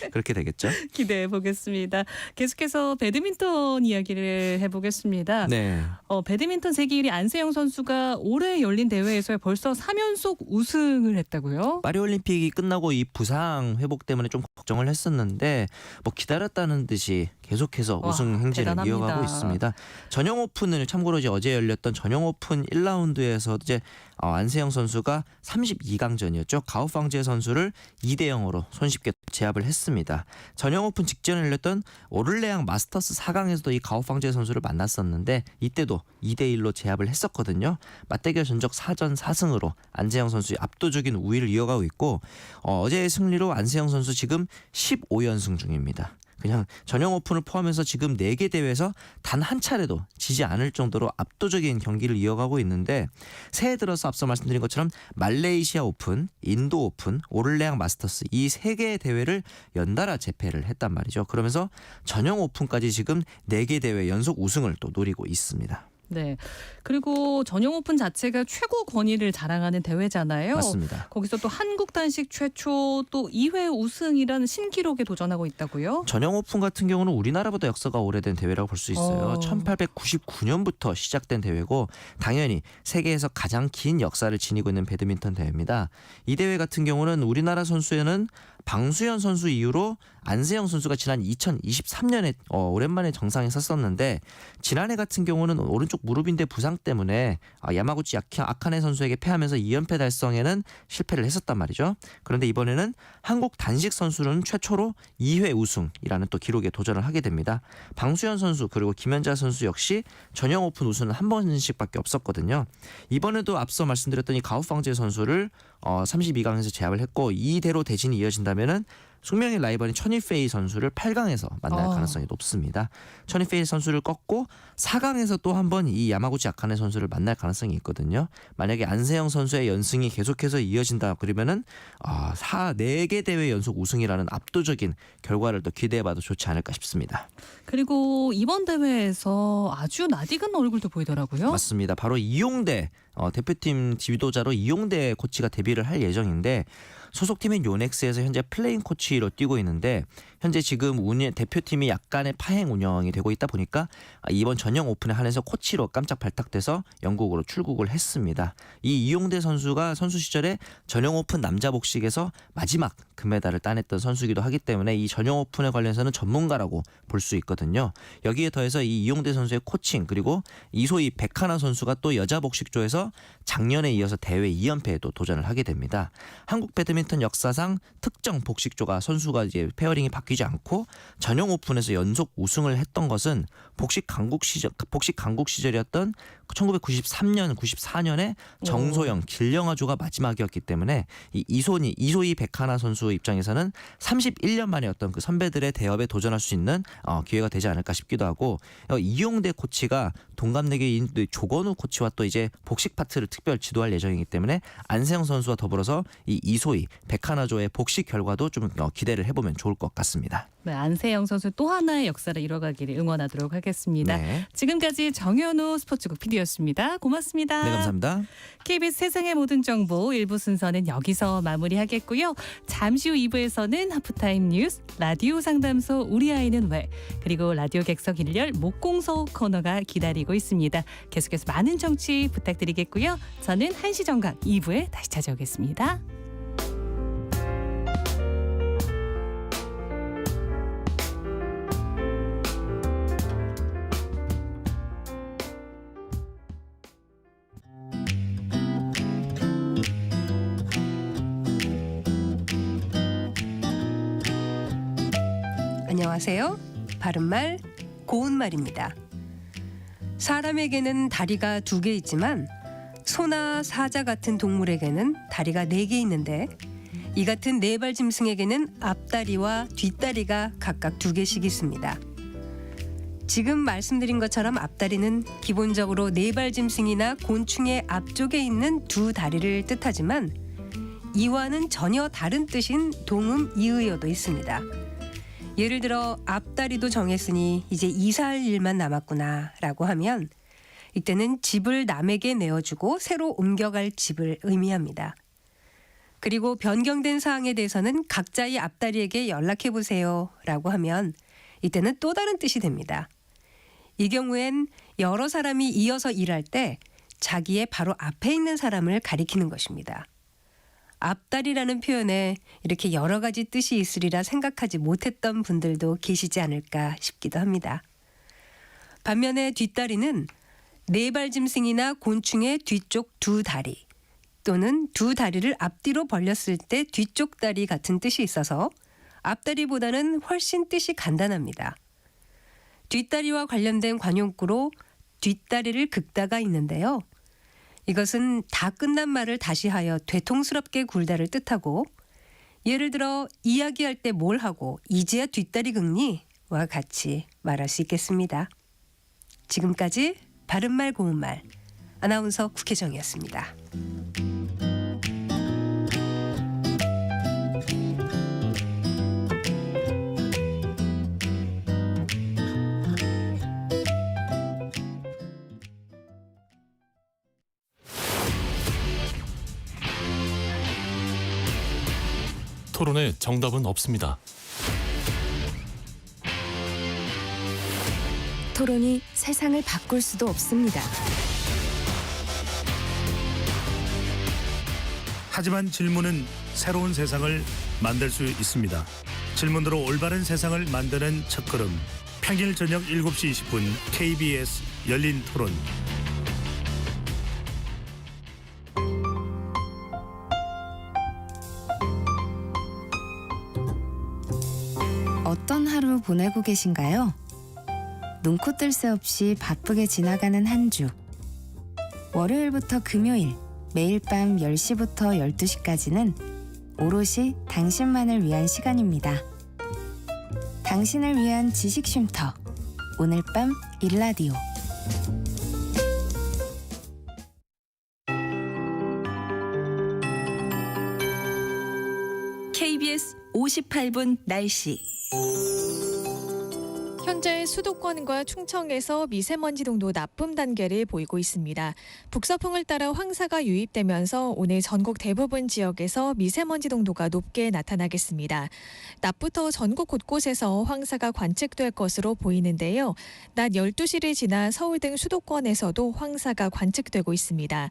그렇게 되겠죠. 기대해 보겠습니다. 계속해서 배드민턴 이야기를 해보겠습니다. 네. 배드민턴 세계 1위 안세영 선수가 올해 열린 대회에서 벌써 3연속 우승을 했다고요? 파리올림픽이 끝나고 이 부상 회복 때문에 좀 걱정을 했었는데 뭐 기다렸다는 듯이 계속해서 와, 우승 행진을 대단합니다. 이어가고 있습니다. 전용 오픈을 참고로 이제 어제 열렸던 전용 오픈 1라운드에서 이제 안세영 선수가 32강전이었죠. 가오팡제 선수를 2대0으로 손쉽게 제압을 했습니다. 전용 오픈 직전에 열렸던 오를레앙 마스터스 4강에서도 이 가오팡제 선수를 만났었는데 이때도 2대1로 제압을 했었거든요. 맞대결 전적 4전 4승으로 안세영 선수의 압도적인 우위를 이어가고 있고 어제의 승리로 안세영 선수 지금 15연승 중입니다. 그냥 전용 오픈을 포함해서 지금 4개 대회에서 단 한 차례도 지지 않을 정도로 압도적인 경기를 이어가고 있는데 새해 들어서 앞서 말씀드린 것처럼 말레이시아 오픈, 인도 오픈, 오를레앙 마스터스 이 3개의 대회를 연달아 재패를 했단 말이죠. 그러면서 전용 오픈까지 지금 4개 대회 연속 우승을 또 노리고 있습니다. 네. 그리고 전용 오픈 자체가 최고 권위를 자랑하는 대회잖아요. 맞습니다. 거기서 또 한국 단식 최초 또 2회 우승이라는 신기록에 도전하고 있다고요? 전용 오픈 같은 경우는 우리나라보다 역사가 오래된 대회라고 볼 수 있어요. 1899년부터 시작된 대회고 당연히 세계에서 가장 긴 역사를 지니고 있는 배드민턴 대회입니다. 이 대회 같은 경우는 우리나라 선수에는 방수현 선수 이후로 안세영 선수가 지난 2023년에 오랜만에 정상에 섰었는데 지난해 같은 경우는 오른쪽 무릎인대 부상 때문에 야마구치 아카네 선수에게 패하면서 2연패 달성에는 실패를 했었단 말이죠. 그런데 이번에는 한국 단식 선수는 최초로 2회 우승이라는 또 기록에 도전을 하게 됩니다. 방수현 선수 그리고 김연자 선수 역시 전용 오픈 우승은 한 번씩밖에 없었거든요. 이번에도 앞서 말씀드렸던 이 가오팡제 선수를 32강에서 제압을 했고 이대로 대진이 이어진다면은 숙명의 라이벌인 천이페이 선수를 8강에서 만날 가능성이 높습니다. 천이페이 선수를 꺾고 4강에서 또 한 번 이 야마구치 아카네 선수를 만날 가능성이 있거든요. 만약에 안세영 선수의 연승이 계속해서 이어진다 그러면은 4개 대회 연속 우승이라는 압도적인 결과를 또 기대해봐도 좋지 않을까 싶습니다. 그리고 이번 대회에서 아주 낯익은 얼굴도 보이더라고요. 맞습니다. 바로 이용대 대표팀 지도자로 이용대 코치가 데뷔를 할 예정인데 소속팀인 요넥스에서 현재 플레인 코치로 뛰고 있는데 현재 지금 대표팀이 약간의 파행 운영이 되고 있다 보니까 이번 전용 오픈에 한해서 코치로 깜짝 발탁돼서 영국으로 출국을 했습니다. 이 이용대 선수가 선수 시절에 전용 오픈 남자 복식에서 마지막 금메달을 따냈던 선수이기도 하기 때문에 이 전용 오픈에 관련해서는 전문가라고 볼 수 있거든요. 여기에 더해서 이 이용대 선수의 코칭 그리고 이소희 백하나 선수가 또 여자 복식조에서 작년에 이어서 대회 2연패에도 도전을 하게 됩니다. 한국 배드민턴 역사상 특정 복식조가 선수가 이제 페어링이 바뀌지 않고 전용 오픈에서 연속 우승을 했던 것은 복식 강국 시절이었던 1993년, 94년에 정소영, 길영아조가 마지막이었기 때문에 이소희 백하나 선수 입장에서는 31년 만에 어떤 그 선배들의 대업에 도전할 수 있는 기회가 되지 않을까 싶기도 하고 이용대 코치가 동갑내기인 조건우 코치와 또 이제 복식 파트를 특별 지도할 예정이기 때문에 안세영 선수와 더불어서 이소희 백하나조의 복식 결과도 좀 기대를 해보면 좋을 것 같습니다. 네, 안세영 선수 또 하나의 역사를 이뤄가기를 응원하도록 하겠습니다. 네. 지금까지 정현우 스포츠국 PD였습니다. 고맙습니다. 네, 감사합니다. KBS 세상의 모든 정보 1부 순서는 여기서 마무리하겠고요. 잠시 후 2부에서는 하프타임 뉴스, 라디오 상담소 우리 아이는 왜, 그리고 라디오 객석 일렬 목공소 코너가 기다리고 있습니다. 계속해서 많은 청취 부탁드리겠고요. 저는 1시 정각 2부에 다시 찾아오겠습니다. 안녕하세요. 바른말 고운말입니다. 사람에게는 다리가 2개 있지만 소나 사자 같은 동물에게는 다리가 4개 있는데 이 같은 네발 짐승에게는 앞다리와 뒷다리가 각각 2개씩 있습니다. 지금 말씀드린 것처럼 앞다리는 기본적으로 네발 짐승이나 곤충의 앞쪽에 있는 2다리를 뜻하지만 이와는 전혀 다른 뜻인 동음 이의어도 있습니다. 예를 들어 앞다리도 정했으니 이제 이사할 일만 남았구나 라고 하면 이때는 집을 남에게 내어주고 새로 옮겨갈 집을 의미합니다. 그리고 변경된 사항에 대해서는 각자의 앞다리에게 연락해 보세요 라고 하면 이때는 또 다른 뜻이 됩니다. 이 경우엔 여러 사람이 이어서 일할 때 자기의 바로 앞에 있는 사람을 가리키는 것입니다. 앞다리라는 표현에 이렇게 여러 가지 뜻이 있으리라 생각하지 못했던 분들도 계시지 않을까 싶기도 합니다. 반면에 뒷다리는 네발 짐승이나 곤충의 뒤쪽 2다리 또는 2다리를 앞뒤로 벌렸을 때 뒤쪽 다리 같은 뜻이 있어서 앞다리보다는 훨씬 뜻이 간단합니다. 뒷다리와 관련된 관용구로 뒷다리를 긁다가 있는데요. 이것은 다 끝난 말을 다시 하여 되통스럽게 굴다를 뜻하고 예를 들어 이야기할 때 뭘 하고 이제야 뒷다리 긁니? 와 같이 말할 수 있겠습니다. 지금까지 바른말 고운말 아나운서 국혜정이었습니다. 토론에 정답은 없습니다. 토론이 세상을 바꿀 수도 없습니다. 하지만 질문은 새로운 세상을 만들 수 있습니다. 질문으로 올바른 세상을 만드는 첫걸음. 평일 저녁 7시 20분 KBS 열린 토론. 어떤 하루 보내고 계신가요? 눈코 뜰 새 없이 바쁘게 지나가는 한 주. 월요일부터 금요일, 매일 밤 10시부터 12시까지는 오롯이 당신만을 위한 시간입니다. 당신을 위한 지식 쉼터. 오늘 밤 일라디오. KBS 58분 날씨. 현재 수도권과 충청에서 미세먼지 농도 나쁨 단계를 보이고 있습니다. 북서풍을 따라 황사가 유입되면서 오늘 전국 대부분 지역에서 미세먼지 농도가 높게 나타나겠습니다. 낮부터 전국 곳곳에서 황사가 관측될 것으로 보이는데요. 낮 12시를 지나 서울 등 수도권에서도 황사가 관측되고 있습니다.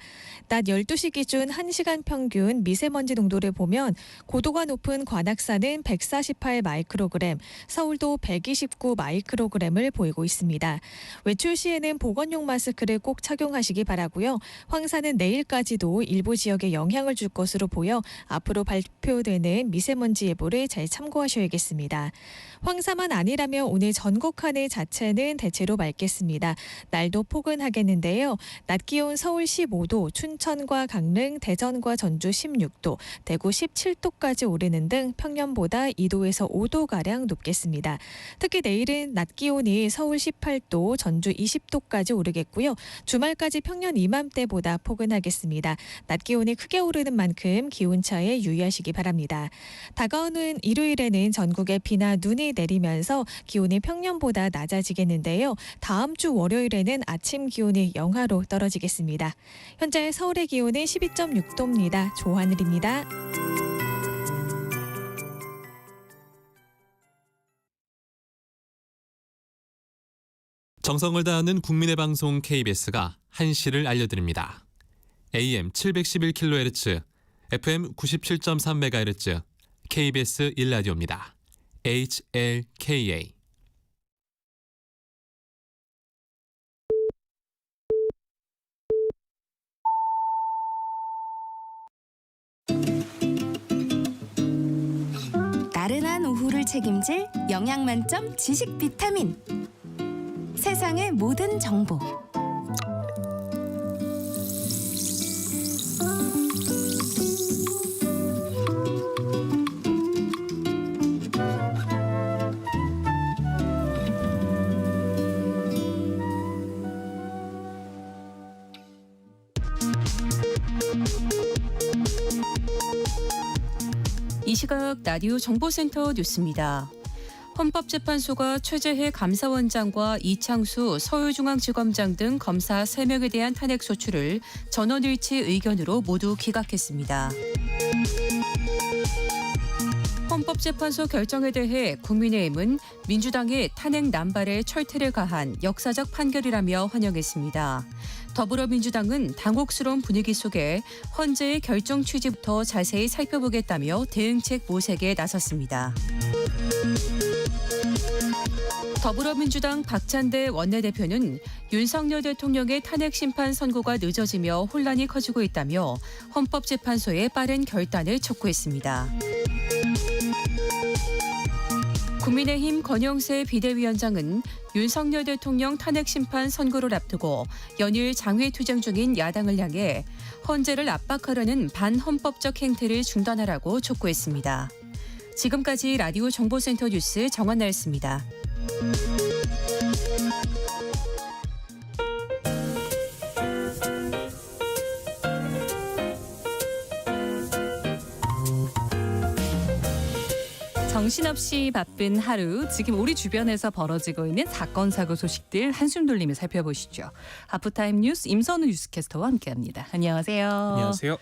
낮 12시 기준 1시간 평균 미세먼지 농도를 보면 고도가 높은 관악산은 148 마이크로그램, 서울도 129 마이크로그램을 보이고 있습니다. 외출 시에는 보건용 마스크를 꼭 착용하시기 바라고요. 황사는 내일까지도 일부 지역에 영향을 줄 것으로 보여 앞으로 발표되는 미세먼지 예보를 잘 참고하셔야겠습니다. 황사만 아니라면 오늘 전국 하늘 자체는 대체로 맑겠습니다. 날도 포근하겠는데요. 낮 기온 서울 15도, 춘천과 강릉, 대전과 전주 16도, 대구 17도까지 오르는 등 평년보다 2도에서 5도가량 높겠습니다. 특히 내일은 낮 기온이 서울 18도, 전주 20도까지 오르겠고요. 주말까지 평년 이맘때보다 포근하겠습니다. 낮 기온이 크게 오르는 만큼 기온차에 유의하시기 바랍니다. 다가오는 일요일에는 전국에 비나 눈이 내리면서 기온이 평년보다 낮아지겠는데요. 다음 주 월요일에는 아침 기온이 영하로 떨어지겠습니다. 현재 서울의 기온은 12.6도입니다. 조하늘입니다. 정성을 다하는 국민의 방송 KBS가 한시를 알려드립니다. AM 711kHz, FM 97.3MHz, KBS 1라디오입니다. HLKA. 나른한 오후 오후를 책임질 영양 만점 지식 비타민. 세상의 모든 정보. 이 시각 라디오 정보센터 뉴스입니다. 헌법재판소가 최재해 감사원장과 이창수 서울중앙지검장 등 검사 3명에 대한 탄핵소추를 전원일치 의견으로 모두 기각했습니다. 헌법재판소 결정에 대해 국민의힘은 민주당의 탄핵 남발에 철퇴를 가한 역사적 판결이라며 환영했습니다. 더불어민주당은 당혹스러운 분위기 속에 헌재의 결정 취지부터 자세히 살펴보겠다며 대응책 모색에 나섰습니다. 더불어민주당 박찬대 원내대표는 윤석열 대통령의 탄핵 심판 선고가 늦어지며 혼란이 커지고 있다며 헌법재판소의 빠른 결단을 촉구했습니다. 국민의힘 권영세 비대위원장은 윤석열 대통령 탄핵 심판 선고를 앞두고 연일 장외투쟁 중인 야당을 향해 헌재를 압박하려는 반헌법적 행태를 중단하라고 촉구했습니다. 지금까지 라디오 정보센터 뉴스 정한나였습니다. 정신없이 바쁜 하루, 지금 우리 주변에서 벌어지고 있는 사건, 사고 소식들 한숨 돌리며 살펴보시죠. 하프타임 뉴스 임선우 뉴스캐스터와 함께합니다. 안녕하세요. 안녕하세요.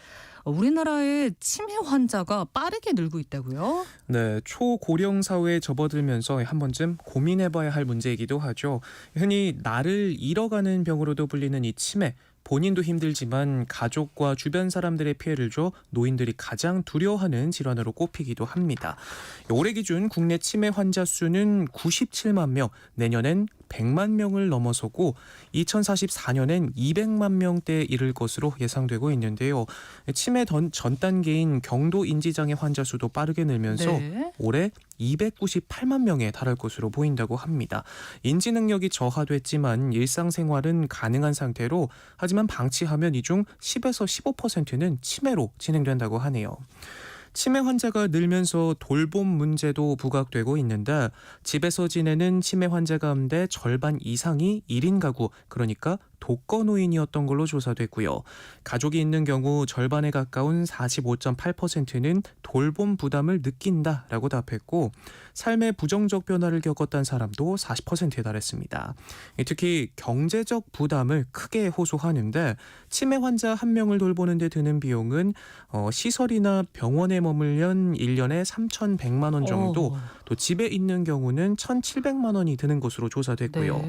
우리나라의 치매 환자가 빠르게 늘고 있다고요? 네, 초고령 사회에 접어들면서 한 번쯤 고민해봐야 할 문제이기도 하죠. 흔히 나를 잃어가는 병으로도 불리는 이 치매. 본인도 힘들지만 가족과 주변 사람들의 피해를 줘 노인들이 가장 두려워하는 질환으로 꼽히기도 합니다. 올해 기준 국내 치매 환자 수는 97만 명, 내년엔 100만 명을 넘어서고 2044년엔 200만 명대에 이를 것으로 예상되고 있는데요. 치매 전 단계인 경도 인지장애 환자 수도 빠르게 늘면서 올해 298만 명에 달할 것으로 보인다고 합니다. 인지 능력이 저하됐지만 일상생활은 가능한 상태로 하지만 방치하면 이 중 10에서 15%는 치매로 진행된다고 하네요. 치매 환자가 늘면서 돌봄 문제도 부각되고 있는데 집에서 지내는 치매 환자 가운데 절반 이상이 1인 가구, 그러니까 독거노인이었던 걸로 조사됐고요. 가족이 있는 경우 절반에 가까운 45.8%는 돌봄 부담을 느낀다라고 답했고 삶의 부정적 변화를 겪었다는 사람도 40%에 달했습니다. 특히 경제적 부담을 크게 호소하는데 치매 환자 한 명을 돌보는 데 드는 비용은 시설이나 병원에 머물면 1년에 3,100만 원 정도, 또 집에 있는 경우는 1,700만 원이 드는 것으로 조사됐고요.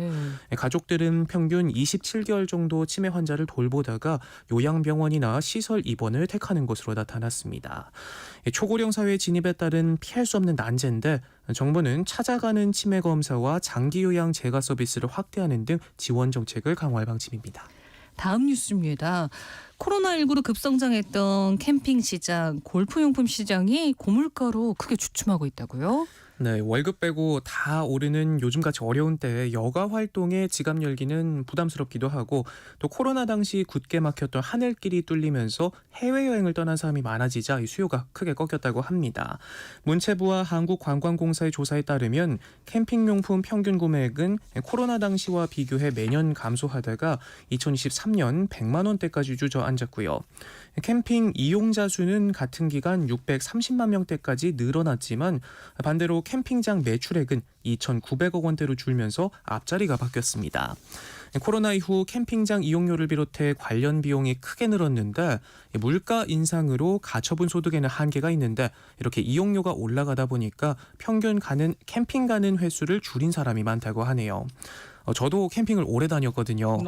가족들은 평균 27개월 정도 치매 환자를 돌보다가 요양병원이나 시설 입원을 택하는 것으로 나타났습니다. 초고령 사회 진입에 따른 피할 수 없는 난제인데 정부는 찾아가는 치매 검사와 장기 요양 재가 서비스를 확대하는 등 지원 정책을 강화할 방침입니다. 다음 뉴스입니다. 코로나19로 급성장했던 캠핑 시장, 골프용품 시장이 고물가로 크게 주춤하고 있다고요? 네, 월급 빼고 다 오르는 요즘같이 어려운 때에 여가 활동에 지갑 열기는 부담스럽기도 하고 또 코로나 당시 굳게 막혔던 하늘길이 뚫리면서 해외여행을 떠난 사람이 많아지자 이 수요가 크게 꺾였다고 합니다. 문체부와 한국관광공사의 조사에 따르면 캠핑용품 평균 구매액은 코로나 당시와 비교해 매년 감소하다가 2023년 100만 원대까지 주저앉았고요. 캠핑 이용자 수는 같은 기간 630만 명대까지 늘어났지만 반대로 캠핑장 매출액은 2,900억 원대로 줄면서 앞자리가 바뀌었습니다. 코로나 이후 캠핑장 이용료를 비롯해 관련 비용이 크게 늘었는데 물가 인상으로 가처분 소득에는 한계가 있는데 이렇게 이용료가 올라가다 보니까 평균 캠핑 가는 횟수를 줄인 사람이 많다고 하네요. 저도 캠핑을 오래 다녔거든요.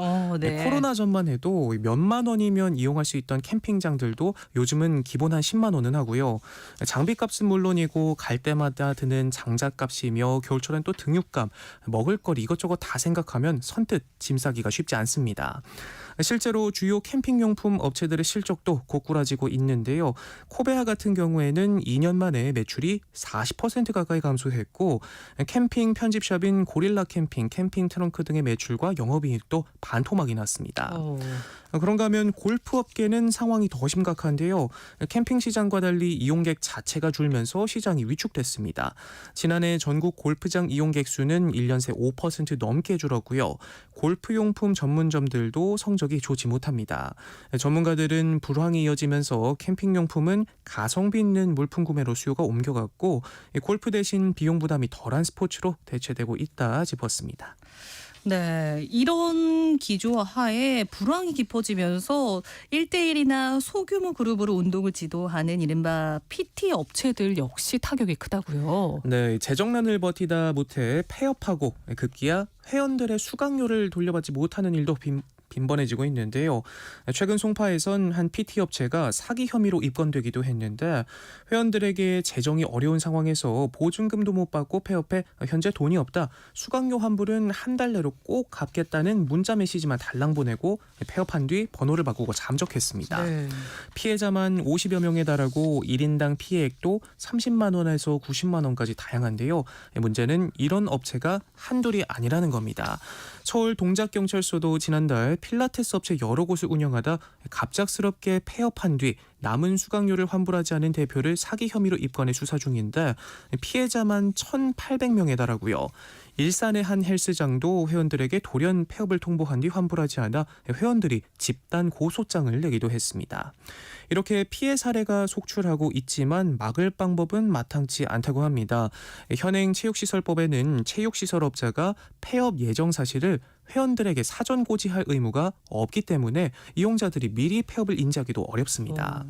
네. 코로나 전만 해도 몇만 원이면 이용할 수 있던 캠핑장들도 요즘은 기본 한 10만 원은 하고요. 장비값은 물론이고 갈 때마다 드는 장작값이며 겨울철엔 또 등유값, 먹을거리 이것저것 다 생각하면 선뜻 짐 싸기가 쉽지 않습니다. 실제로 주요 캠핑용품 업체들의 실적도 고꾸라지고 있는데요. 코베아 같은 경우에는 2년 만에 매출이 40% 가까이 감소했고 캠핑 편집샵인 고릴라 캠핑, 캠핑 트렁크 등의 매출과 영업이익도 반토막이 났습니다. 그런가 하면 골프 업계는 상황이 더 심각한데요. 캠핑 시장과 달리 이용객 자체가 줄면서 시장이 위축됐습니다. 지난해 전국 골프장 이용객 수는 1년 새 5% 넘게 줄었고요. 골프용품 전문점들도 성적이 좋지 못합니다. 전문가들은 불황이 이어지면서 캠핑용품은 가성비 있는 물품 구매로 수요가 옮겨갔고 골프 대신 비용 부담이 덜한 스포츠로 대체되고 있다 짚었습니다. 네, 이런 기조 하에 불황이 깊어지면서 1대1이나 소규모 그룹으로 운동을 지도하는 이른바 PT 업체들 역시 타격이 크다고요. 네, 재정난을 버티다 못해 폐업하고 급기야 회원들의 수강료를 돌려받지 못하는 일도 빈번해지고 있는데요. 최근 송파에선 한 PT 업체가 사기 혐의로 입건되기도 했는데 회원들에게 재정이 어려운 상황에서 보증금도 못 받고 폐업해 현재 돈이 없다. 수강료 환불은 한 달 내로 꼭 갚겠다는 문자 메시지만 달랑 보내고 폐업한 뒤 번호를 바꾸고 잠적했습니다. 네. 피해자만 50여 명에 달하고 1인당 피해액도 30만 원에서 90만 원까지 다양한데요. 문제는 이런 업체가 한둘이 아니라는 겁니다. 서울 동작경찰서도 지난달 필라테스 업체 여러 곳을 운영하다 갑작스럽게 폐업한 뒤 남은 수강료를 환불하지 않은 대표를 사기 혐의로 입건해 수사 중인데 피해자만 1,800명에 달하고요. 일산의 한 헬스장도 회원들에게 돌연 폐업을 통보한 뒤 환불하지 않아 회원들이 집단 고소장을 내기도 했습니다. 이렇게 피해 사례가 속출하고 있지만 막을 방법은 마땅치 않다고 합니다. 현행 체육시설법에는 체육시설업자가 폐업 예정 사실을 회원들에게 사전 고지할 의무가 없기 때문에 이용자들이 미리 폐업을 인지하기도 어렵습니다.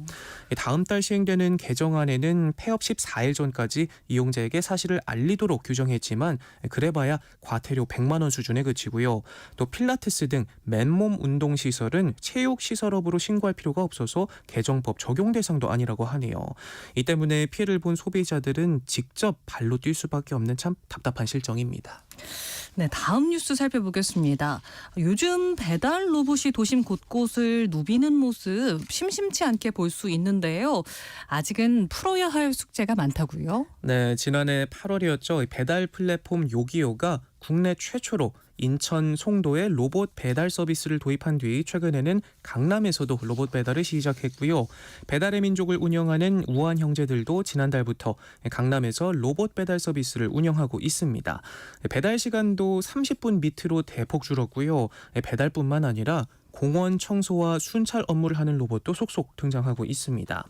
다음 달 시행되는 개정안에는 폐업 14일 전까지 이용자에게 사실을 알리도록 규정했지만 그래봐야 과태료 100만 원 수준에 그치고요. 또 필라테스 등 맨몸 운동시설은 체육시설업으로 신고할 필요가 없어서 개정법 적용 대상도 아니라고 하네요. 이 때문에 피해를 본 소비자들은 직접 발로 뛸 수밖에 없는 참 답답한 실정입니다. 네, 다음 뉴스 살펴보겠습니다. 요즘 배달 로봇이 도심 곳곳을 누비는 모습 심심치 않게 볼 수 있는데요. 아직은 풀어야 할 숙제가 많다고요? 네, 지난해 8월이었죠. 배달 플랫폼 요기요가 국내 최초로 인천 송도에 로봇 배달 서비스를 도입한 뒤 최근에는 강남에서도 로봇 배달을 시작했고요. 배달의 민족을 운영하는 우한 형제들도 지난달부터 강남에서 로봇 배달 서비스를 운영하고 있습니다. 배달 시간도 30분 밑으로 대폭 줄었고요. 배달뿐만 아니라 공원 청소와 순찰 업무를 하는 로봇도 속속 등장하고 있습니다.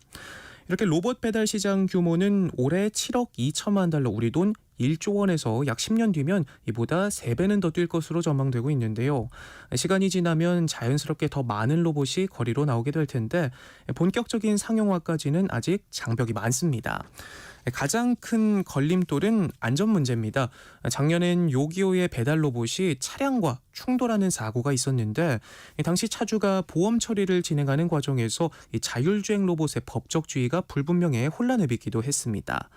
이렇게 로봇 배달 시장 규모는 올해 7억 2천만 달러, 우리 돈 1조 원에서 약 10년 뒤면 이보다 3배는 더 뛸 것으로 전망되고 있는데요. 시간이 지나면 자연스럽게 더 많은 로봇이 거리로 나오게 될 텐데 본격적인 상용화까지는 아직 장벽이 많습니다. 가장 큰 걸림돌은 안전 문제입니다. 작년엔 요기요의 배달 로봇이 차량과 충돌하는 사고가 있었는데 당시 차주가 보험 처리를 진행하는 과정에서 이 자율주행 로봇의 법적 지위가 불분명해 혼란을 빚기도 했습니다.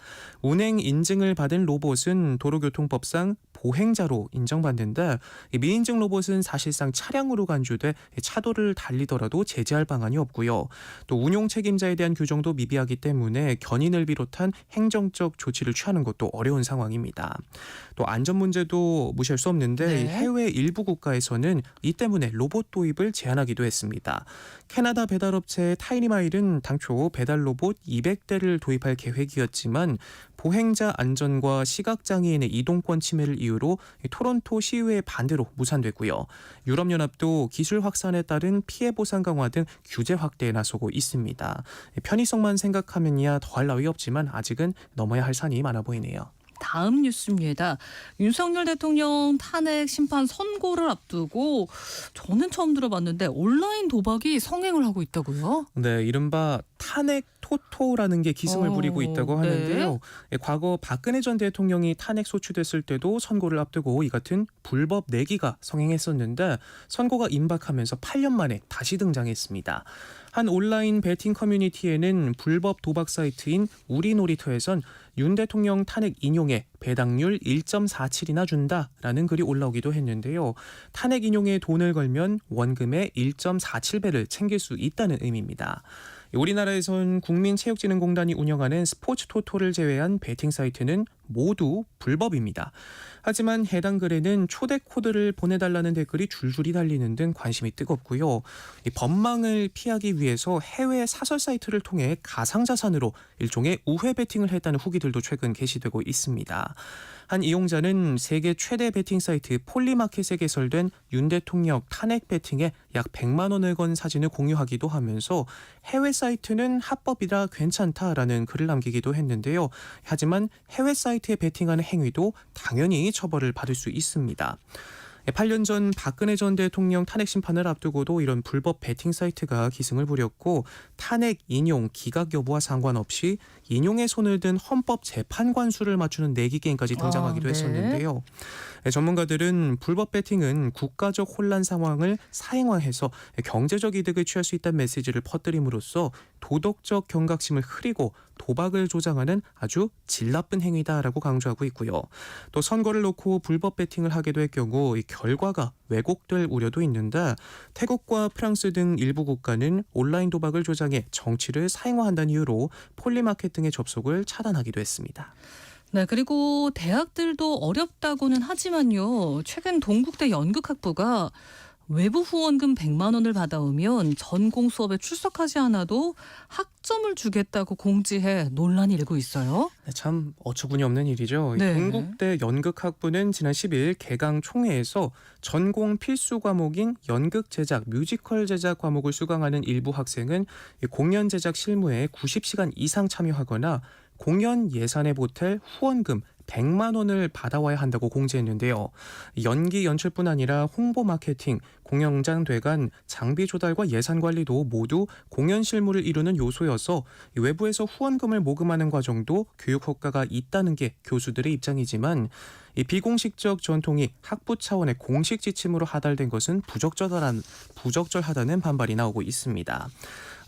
운행 인증을 받은 로봇은 도로교통법상 보행자로 인정받는데 미인증 로봇은 사실상 차량으로 간주돼 차도를 달리더라도 제재할 방안이 없고요. 또 운용 책임자에 대한 규정도 미비하기 때문에 견인을 비롯한 행정적 조치를 취하는 것도 어려운 상황입니다. 또 안전 문제도 무시할 수 없는데 네. 해외 일부 국가에서는 이 때문에 로봇 도입을 제한하기도 했습니다. 캐나다 배달업체 타이니마일은 당초 배달 로봇 200대를 도입할 계획이었지만 보행자 안전과 시각장애인의 이동권 침해를 이유로 토론토 시의회 반대로 무산됐고요. 유럽연합도 기술 확산에 따른 피해 보상 강화 등 규제 확대에 나서고 있습니다. 편의성만 생각하면야 더할 나위 없지만 아직은 넘어야 할 산이 많아 보이네요. 다음 뉴스입니다. 윤석열 대통령 탄핵 심판 선고를 앞두고 저는 처음 들어봤는데 온라인 도박이 성행을 하고 있다고요? 네, 이른바 탄핵 토토라는 게 기승을 부리고 있다고 하는데요. 네. 과거 박근혜 전 대통령이 탄핵 소추됐을 때도 선고를 앞두고 이 같은 불법 내기가 성행했었는데 선고가 임박하면서 8년 만에 다시 등장했습니다. 한 온라인 베팅 커뮤니티에는 불법 도박 사이트인 우리놀이터에선 윤 대통령 탄핵 인용에 배당률 1.47이나 준다라는 글이 올라오기도 했는데요. 탄핵 인용에 돈을 걸면 원금의 1.47배를 챙길 수 있다는 의미입니다. 우리나라에선 국민체육진흥공단이 운영하는 스포츠 토토를 제외한 베팅 사이트는 모두 불법입니다. 하지만 해당 글에는 초대 코드를 보내달라는 댓글이 줄줄이 달리는 등 관심이 뜨겁고요. 이 법망을 피하기 위해서 해외 사설 사이트를 통해 가상자산으로 일종의 우회 베팅을 했다는 후기들도 최근 게시되고 있습니다. 한 이용자는 세계 최대 베팅 사이트 폴리마켓에 개설된 윤 대통령 탄핵 베팅에 약 100만 원을 건 사진을 공유하기도 하면서 해외 사이트는 합법이라 괜찮다라는 글을 남기기도 했는데요. 하지만 해외 사이트에 베팅하는 행위도 당연히 처벌을 받을 수 있습니다. 8년 전 박근혜 전 대통령 탄핵 심판을 앞두고도 이런 불법 베팅 사이트가 기승을 부렸고 탄핵 인용 기각 여부와 상관없이 인용에 손을 든 헌법재판관수를 맞추는 내기 게임까지 등장하기도 했었는데요. 전문가들은 불법 베팅은 국가적 혼란 상황을 사행화해서 경제적 이득을 취할 수 있다는 메시지를 퍼뜨림으로써 도덕적 경각심을 흐리고 도박을 조장하는 아주 질 나쁜 행위다라고 강조하고 있고요. 또 선거를 놓고 불법 베팅을 하게 될 경우 이 결과가 왜곡될 우려도 있는데 태국과 프랑스 등 일부 국가는 온라인 도박을 조장해 정치를 사행화한다는 이유로 폴리마켓 등의 접속을 차단하기도 했습니다. 네, 그리고 대학들도 어렵다고는 하지만요. 최근 동국대 연극학부가 외부 후원금 100만 원을 받아오면 전공 수업에 출석하지 않아도 학점을 주겠다고 공지해 논란이 일고 있어요. 네, 참 어처구니 없는 일이죠. 네. 동국대 연극학부는 지난 10일 개강 총회에서 전공 필수 과목인 연극 제작, 뮤지컬 제작 과목을 수강하는 일부 학생은 공연 제작 실무에 90시간 이상 참여하거나 공연 예산에 보탤 후원금 100만 원을 받아와야 한다고 공지했는데요. 연기 연출뿐 아니라 홍보 마케팅, 공연장 대관, 장비 조달과 예산 관리도 모두 공연 실무를 이루는 요소여서 외부에서 후원금을 모금하는 과정도 교육 효과가 있다는 게 교수들의 입장이지만 이 비공식적 전통이 학부 차원의 공식 지침으로 하달된 것은 부적절하다는 반발이 나오고 있습니다.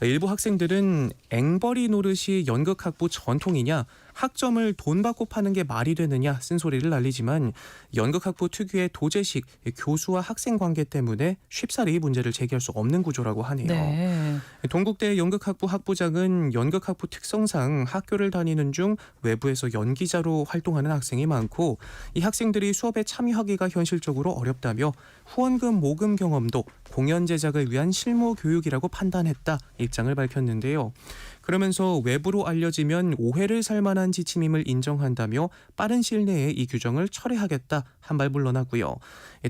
일부 학생들은 앵벌이 노릇이 연극학부 전통이냐, 학점을 돈 받고 파는 게 말이 되느냐 쓴소리를 날리지만 연극학부 특유의 도제식, 교수와 학생 관계 때문에 쉽사리 문제를 제기할 수 없는 구조라고 하네요. 네. 동국대 연극학부 학부장은 연극학부 특성상 학교를 다니는 중 외부에서 연기자로 활동하는 학생이 많고 이 학생들이 수업에 참여하기가 현실적으로 어렵다며 후원금 모금 경험도 공연 제작을 위한 실무 교육이라고 판단했다 입장을 밝혔는데요. 그러면서 외부로 알려지면 오해를 살 만한 지침임을 인정한다며 빠른 시일 내에 이 규정을 철회하겠다 한 발 물러나고요.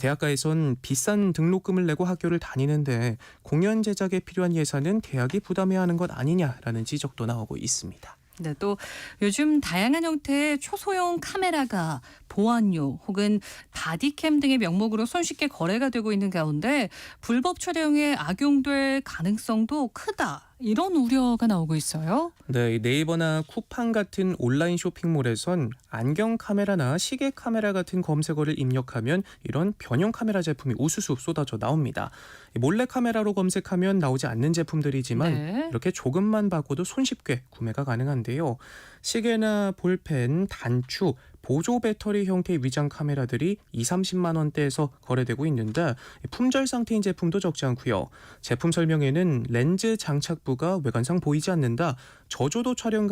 대학가에선 비싼 등록금을 내고 학교를 다니는데 공연 제작에 필요한 예산은 대학이 부담해야 하는 것 아니냐라는 지적도 나오고 있습니다. 네, 또 요즘 다양한 형태의 초소형 카메라가 보안료 혹은 바디캠 등의 명목으로 손쉽게 거래가 되고 있는 가운데 불법 촬영에 악용될 가능성도 크다. 이런 우려가 나오고 있어요. 네, 네이버나 쿠팡 같은 온라인 쇼핑몰에선 안경 카메라나 시계 카메라 같은 검색어를 입력하면 이런 변형 카메라 제품이 우수수 쏟아져 나옵니다. 몰래 카메라로 검색하면 나오지 않는 제품들이지만 네. 이렇게 조금만 바꿔도 손쉽게 구매가 가능한데요. 시계나 볼펜, 단추, 보조 배터리 형태의 위장 카메라들이 20-30만 원대에서 거래되고 있는데 품절 상태인 제품도 적지 않고요. 제품 설명에는 렌즈 장착부가 외관상 보이지 않는다. 저조도 촬영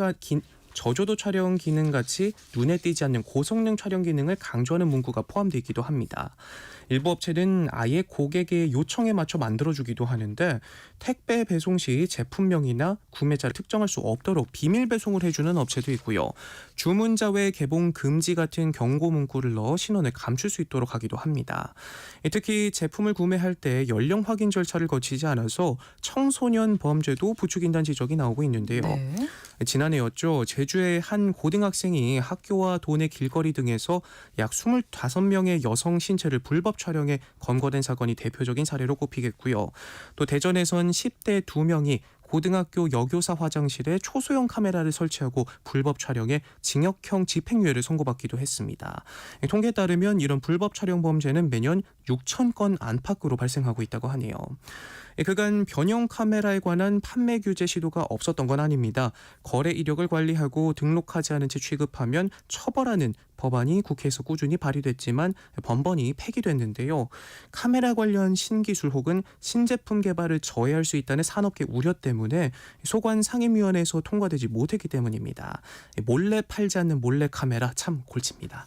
기능 같이 눈에 띄지 않는 고성능 촬영 기능을 강조하는 문구가 포함되어 있기도 합니다. 일부 업체는 아예 고객의 요청에 맞춰 만들어주기도 하는데 택배 배송 시 제품명이나 구매자를 특정할 수 없도록 비밀 배송을 해주는 업체도 있고요. 주문자 외 개봉 금지 같은 경고 문구를 넣어 신원을 감출 수 있도록 하기도 합니다. 특히 제품을 구매할 때 연령 확인 절차를 거치지 않아서 청소년 범죄도 부추긴다는 지적이 나오고 있는데요. 네. 지난해였죠. 제주의 한 고등학생이 학교와 도내 길거리 등에서 약 25명의 여성 신체를 불법 촬영해 검거된 사건이 대표적인 사례로 꼽히겠고요. 또 대전에선 10대 2명이 고등학교 여교사 화장실에 초소형 카메라를 설치하고 불법 촬영해 징역형 집행유예를 선고받기도 했습니다. 통계에 따르면 이런 불법 촬영 범죄는 매년 6,000건 안팎으로 발생하고 있다고 하네요. 그간 변형 카메라에 관한 판매 규제 시도가 없었던 건 아닙니다. 거래 이력을 관리하고 등록하지 않은 채 취급하면 처벌하는 법안이 국회에서 꾸준히 발의됐지만 번번이 폐기됐는데요. 카메라 관련 신기술 혹은 신제품 개발을 저해할 수 있다는 산업계 우려 때문에 소관 상임위원회에서 통과되지 못했기 때문입니다. 몰래 팔지 않는 몰래 카메라 참 골치입니다.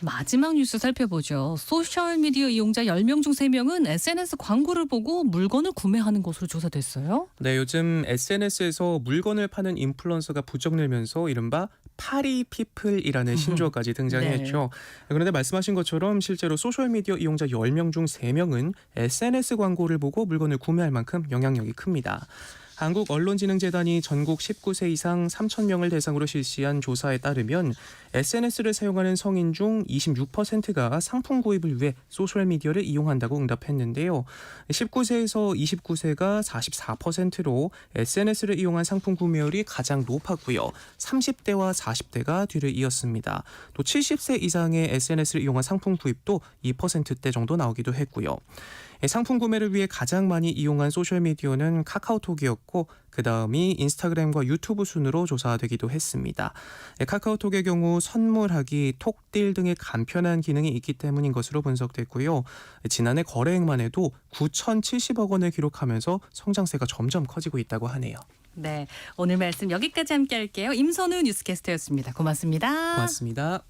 마지막 뉴스 살펴보죠. 소셜미디어 이용자 10명 중 3명은 SNS 광고를 보고 물건을 구매하는 것으로 조사됐어요. 네, 요즘 SNS에서 물건을 파는 인플루언서가 부쩍늘면서 이른바 파리피플이라는 신조어까지 등장했죠. 네. 그런데 말씀하신 것처럼 실제로 소셜미디어 이용자 10명 중 3명은 SNS 광고를 보고 물건을 구매할 만큼 영향력이 큽니다. 한국언론진흥재단이 전국 19세 이상 3,000명을 대상으로 실시한 조사에 따르면 SNS를 사용하는 성인 중 26%가 상품 구입을 위해 소셜미디어를 이용한다고 응답했는데요. 19세에서 29세가 44%로 SNS를 이용한 상품 구매율이 가장 높았고요. 30대와 40대가 뒤를 이었습니다. 또 70세 이상의 SNS를 이용한 상품 구입도 2%대 정도 나오기도 했고요. 상품 구매를 위해 가장 많이 이용한 소셜미디어는 카카오톡이었고 그 다음이 인스타그램과 유튜브 순으로 조사되기도 했습니다. 카카오톡의 경우 선물하기, 톡딜 등의 간편한 기능이 있기 때문인 것으로 분석됐고요. 지난해 거래액만 해도 9,070억 원을 기록하면서 성장세가 점점 커지고 있다고 하네요. 네, 오늘 말씀 여기까지 함께 할게요. 임선우 뉴스캐스터였습니다. 고맙습니다. 고맙습니다.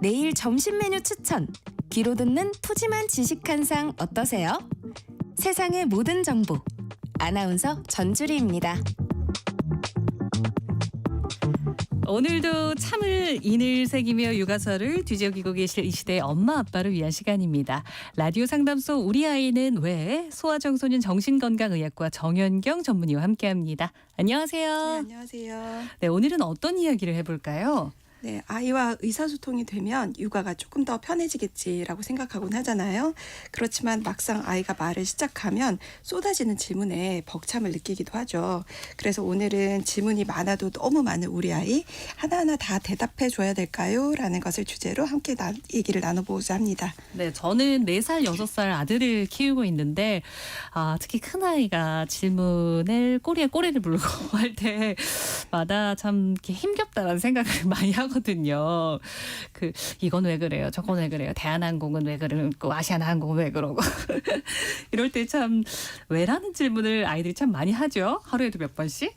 내일 점심 메뉴 추천. 귀로 듣는 푸짐한 지식 한 상 어떠세요? 세상의 모든 정보. 아나운서 전주리입니다. 오늘도 참을 인을 새기며 육아서를 뒤적이고 계실 이 시대의 엄마 아빠를 위한 시간입니다. 라디오 상담소 우리 아이는 왜? 소아청소년 정신건강의학과 정연경 전문의와 함께합니다. 안녕하세요. 네, 안녕하세요. 네, 오늘은 어떤 이야기를 해볼까요? 네, 아이와 의사소통이 되면 육아가 조금 더 편해지겠지라고 생각하곤 하잖아요. 그렇지만 막상 아이가 말을 시작하면 쏟아지는 질문에 벅참을 느끼기도 하죠. 그래서 오늘은 질문이 많아도 너무 많은 우리 아이 하나하나 다 대답해 줘야 될까요? 라는 것을 주제로 함께 얘기를 나눠보고자 합니다. 네, 저는 4살, 6살 아들을 키우고 있는데 특히 큰아이가 질문을 꼬리에 꼬리를 물고 할 때마다 참 이렇게 힘겹다라는 생각을 많이 하거든요. 이건 왜 그래요? 저건 왜 그래요? 대한항공은 왜 그러고 아시아나항공은 왜 그러고 이럴 때 참 왜라는 질문을 아이들이 참 많이 하죠. 하루에도 몇 번씩.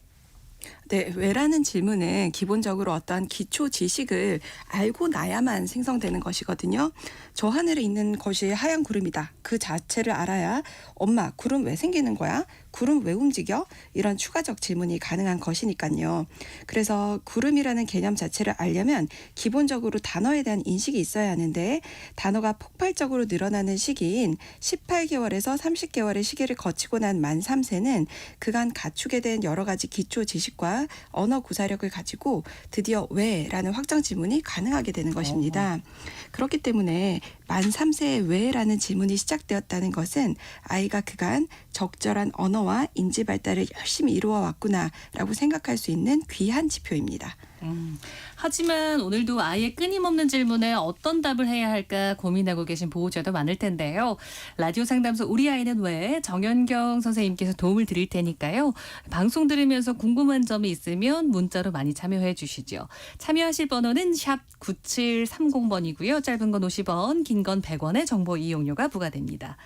네, 왜라는 질문은 기본적으로 어떠한 기초 지식을 알고 나야만 생성되는 것이거든요. 저 하늘에 있는 것이 하얀 구름이다. 그 자체를 알아야 엄마, 구름 왜 생기는 거야? 구름 왜 움직여? 이런 추가적 질문이 가능한 것이니까요. 그래서 구름이라는 개념 자체를 알려면 기본적으로 단어에 대한 인식이 있어야 하는데 단어가 폭발적으로 늘어나는 시기인 18개월에서 30개월의 시기를 거치고 난 만 3세는 그간 갖추게 된 여러 가지 기초 지식과 언어 구사력을 가지고 드디어 왜라는 확장 질문이 가능하게 되는 것입니다. 그렇기 때문에 만 3세에 왜라는 질문이 시작되었다는 것은 아이가 그간 적절한 언어와 인지 발달을 열심히 이루어 왔구나라고 생각할 수 있는 귀한 지표입니다. 하지만 오늘도 아이의 끊임없는 질문에 어떤 답을 해야 할까 고민하고 계신 보호자도 많을 텐데요. 라디오 상담소 우리 아이는 왜? 정연경 선생님께서 도움을 드릴 테니까요. 방송 들으면서 궁금한 점이 있으면 문자로 많이 참여해 주시죠. 참여하실 번호는 샵 9730번이고요. 짧은 건 50원, 긴 건 100원의 정보 이용료가 부과됩니다.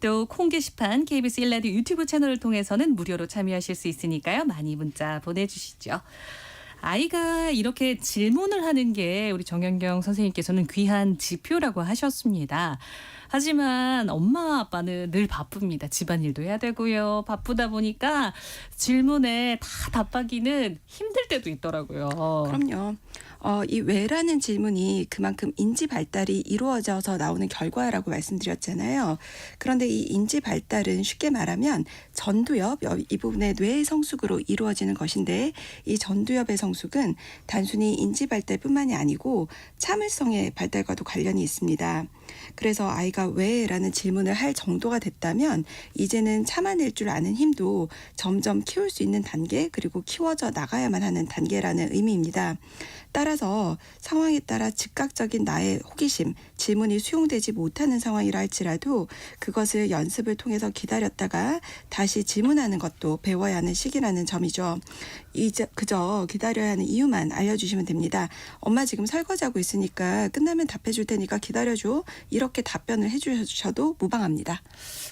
또 콩 게시판 KBS 1라디오 유튜브 채널을 통해서는 무료로 참여하실 수 있으니까요. 많이 문자 보내주시죠. 아이가 이렇게 질문을 하는 게 우리 정연경 선생님께서는 귀한 지표라고 하셨습니다. 하지만 엄마 아빠는 늘 바쁩니다. 집안일도 해야 되고요. 바쁘다 보니까 질문에 다 답하기는 힘들 때도 있더라고요. 그럼요. 이 왜라는 질문이 그만큼 인지 발달이 이루어져서 나오는 결과라고 말씀드렸잖아요. 그런데 이 인지 발달은 쉽게 말하면 전두엽 이 부분의 뇌의 성숙으로 이루어지는 것인데 이 전두엽의 성숙 성숙은 단순히 인지 발달뿐만이 아니고 참을성의 발달과도 관련이 있습니다. 그래서 아이가 왜라는 질문을 할 정도가 됐다면 이제는 참아낼 줄 아는 힘도 점점 키울 수 있는 단계, 그리고 키워져 나가야만 하는 단계라는 의미입니다. 따라서 상황에 따라 즉각적인 나의 호기심, 질문이 수용되지 못하는 상황이라 할지라도 그것을 연습을 통해서 기다렸다가 다시 질문하는 것도 배워야 하는 시기라는 점이죠. 이제 그저 기다려야 하는 이유만 알려주시면 됩니다. 엄마 지금 설거지하고 있으니까 끝나면 답해줄 테니까 기다려줘. 이렇게 답변을 해주셔도 무방합니다.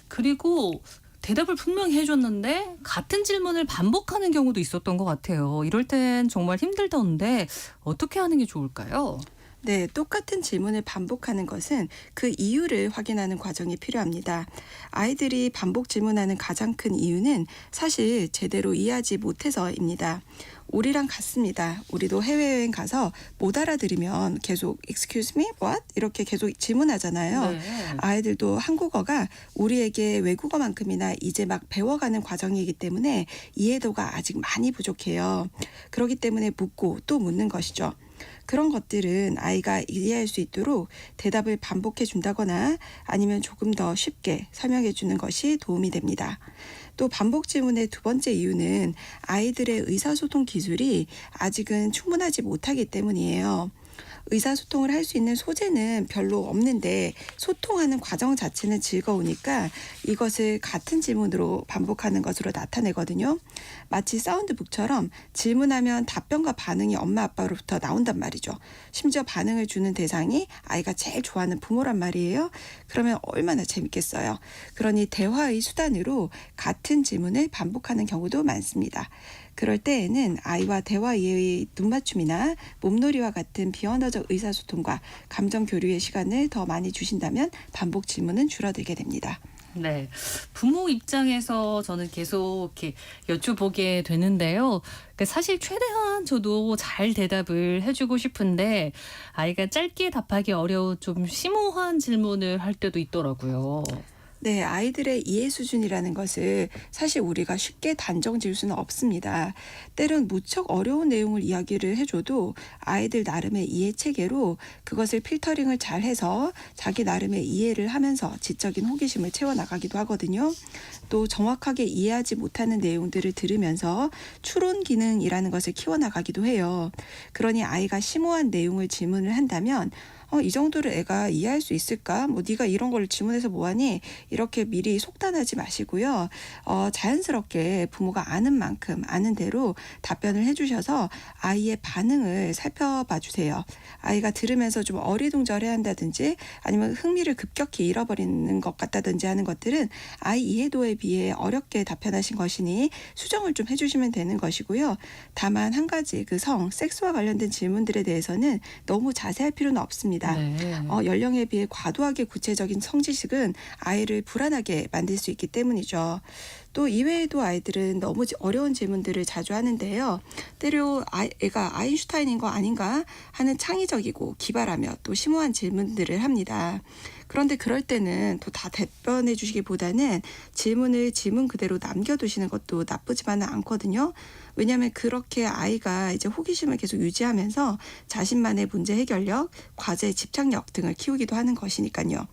그리고 대답을 분명히 해줬는데 같은 질문을 반복하는 경우도 있었던 것 같아요. 이럴 땐 정말 힘들던데 어떻게 하는 게 좋을까요? 네, 똑같은 질문을 반복하는 것은 그 이유를 확인하는 과정이 필요합니다. 아이들이 반복 질문하는 가장 큰 이유는 사실 제대로 이해하지 못해서입니다. 우리랑 같습니다. 우리도 해외여행 가서 못 알아들으면 계속 excuse me, what? 이렇게 계속 질문하잖아요. 네. 아이들도 한국어가 우리에게 외국어만큼이나 이제 막 배워가는 과정이기 때문에 이해도가 아직 많이 부족해요. 그렇기 때문에 묻고 또 묻는 것이죠. 그런 것들은 아이가 이해할 수 있도록 대답을 반복해 준다거나 아니면 조금 더 쉽게 설명해 주는 것이 도움이 됩니다. 또 반복 질문의 두 번째 이유는 아이들의 의사소통 기술이 아직은 충분하지 못하기 때문이에요. 의사소통을 할 수 있는 소재는 별로 없는데 소통하는 과정 자체는 즐거우니까 이것을 같은 질문으로 반복하는 것으로 나타내거든요. 마치 사운드북처럼 질문하면 답변과 반응이 엄마 아빠로부터 나온단 말이죠. 심지어 반응을 주는 대상이 아이가 제일 좋아하는 부모란 말이에요. 그러면 얼마나 재밌겠어요. 그러니 대화의 수단으로 같은 질문을 반복하는 경우도 많습니다. 그럴 때에는 아이와 대화 이후의 눈맞춤이나 몸놀이와 같은 비언어적 의사소통과 감정 교류의 시간을 더 많이 주신다면 반복 질문은 줄어들게 됩니다. 네. 부모 입장에서 저는 계속 이렇게 여쭤보게 되는데요. 그러니까 사실 최대한 저도 잘 대답을 해주고 싶은데 아이가 짧게 답하기 어려운 좀 심오한 질문을 할 때도 있더라고요. 네, 아이들의 이해 수준이라는 것을 사실 우리가 쉽게 단정 지을 수는 없습니다. 때론 무척 어려운 내용을 이야기를 해줘도 아이들 나름의 이해 체계로 그것을 필터링을 잘 해서 자기 나름의 이해를 하면서 지적인 호기심을 채워나가기도 하거든요. 또 정확하게 이해하지 못하는 내용들을 들으면서 추론 기능이라는 것을 키워나가기도 해요. 그러니 아이가 심오한 내용을 질문을 한다면 이 정도를 애가 이해할 수 있을까? 뭐 네가 이런 걸 질문해서 뭐하니? 이렇게 미리 속단하지 마시고요. 자연스럽게 부모가 아는 만큼 아는 대로 답변을 해주셔서 아이의 반응을 살펴봐 주세요. 아이가 들으면서 좀 어리둥절해 한다든지 아니면 흥미를 급격히 잃어버리는 것 같다든지 하는 것들은 아이 이해도에 비해 어렵게 답변하신 것이니 수정을 좀 해주시면 되는 것이고요. 다만 한 가지 그 섹스와 관련된 질문들에 대해서는 너무 자세할 필요는 없습니다. 네. 연령에 비해 과도하게 구체적인 성지식은 아이를 불안하게 만들 수 있기 때문이죠. 또 이외에도 아이들은 너무 어려운 질문들을 자주 하는데요. 때로 애가 아인슈타인인 거 아닌가 하는 창의적이고 기발하며 또 심오한 질문들을 합니다. 그런데 그럴 때는 또 다 답변해 주시기보다는 질문을 질문 그대로 남겨두시는 것도 나쁘지만은 않거든요. 왜냐하면 그렇게 아이가 이제 호기심을 계속 유지하면서 자신만의 문제 해결력, 과제 집착력 등을 키우기도 하는 것이니까요.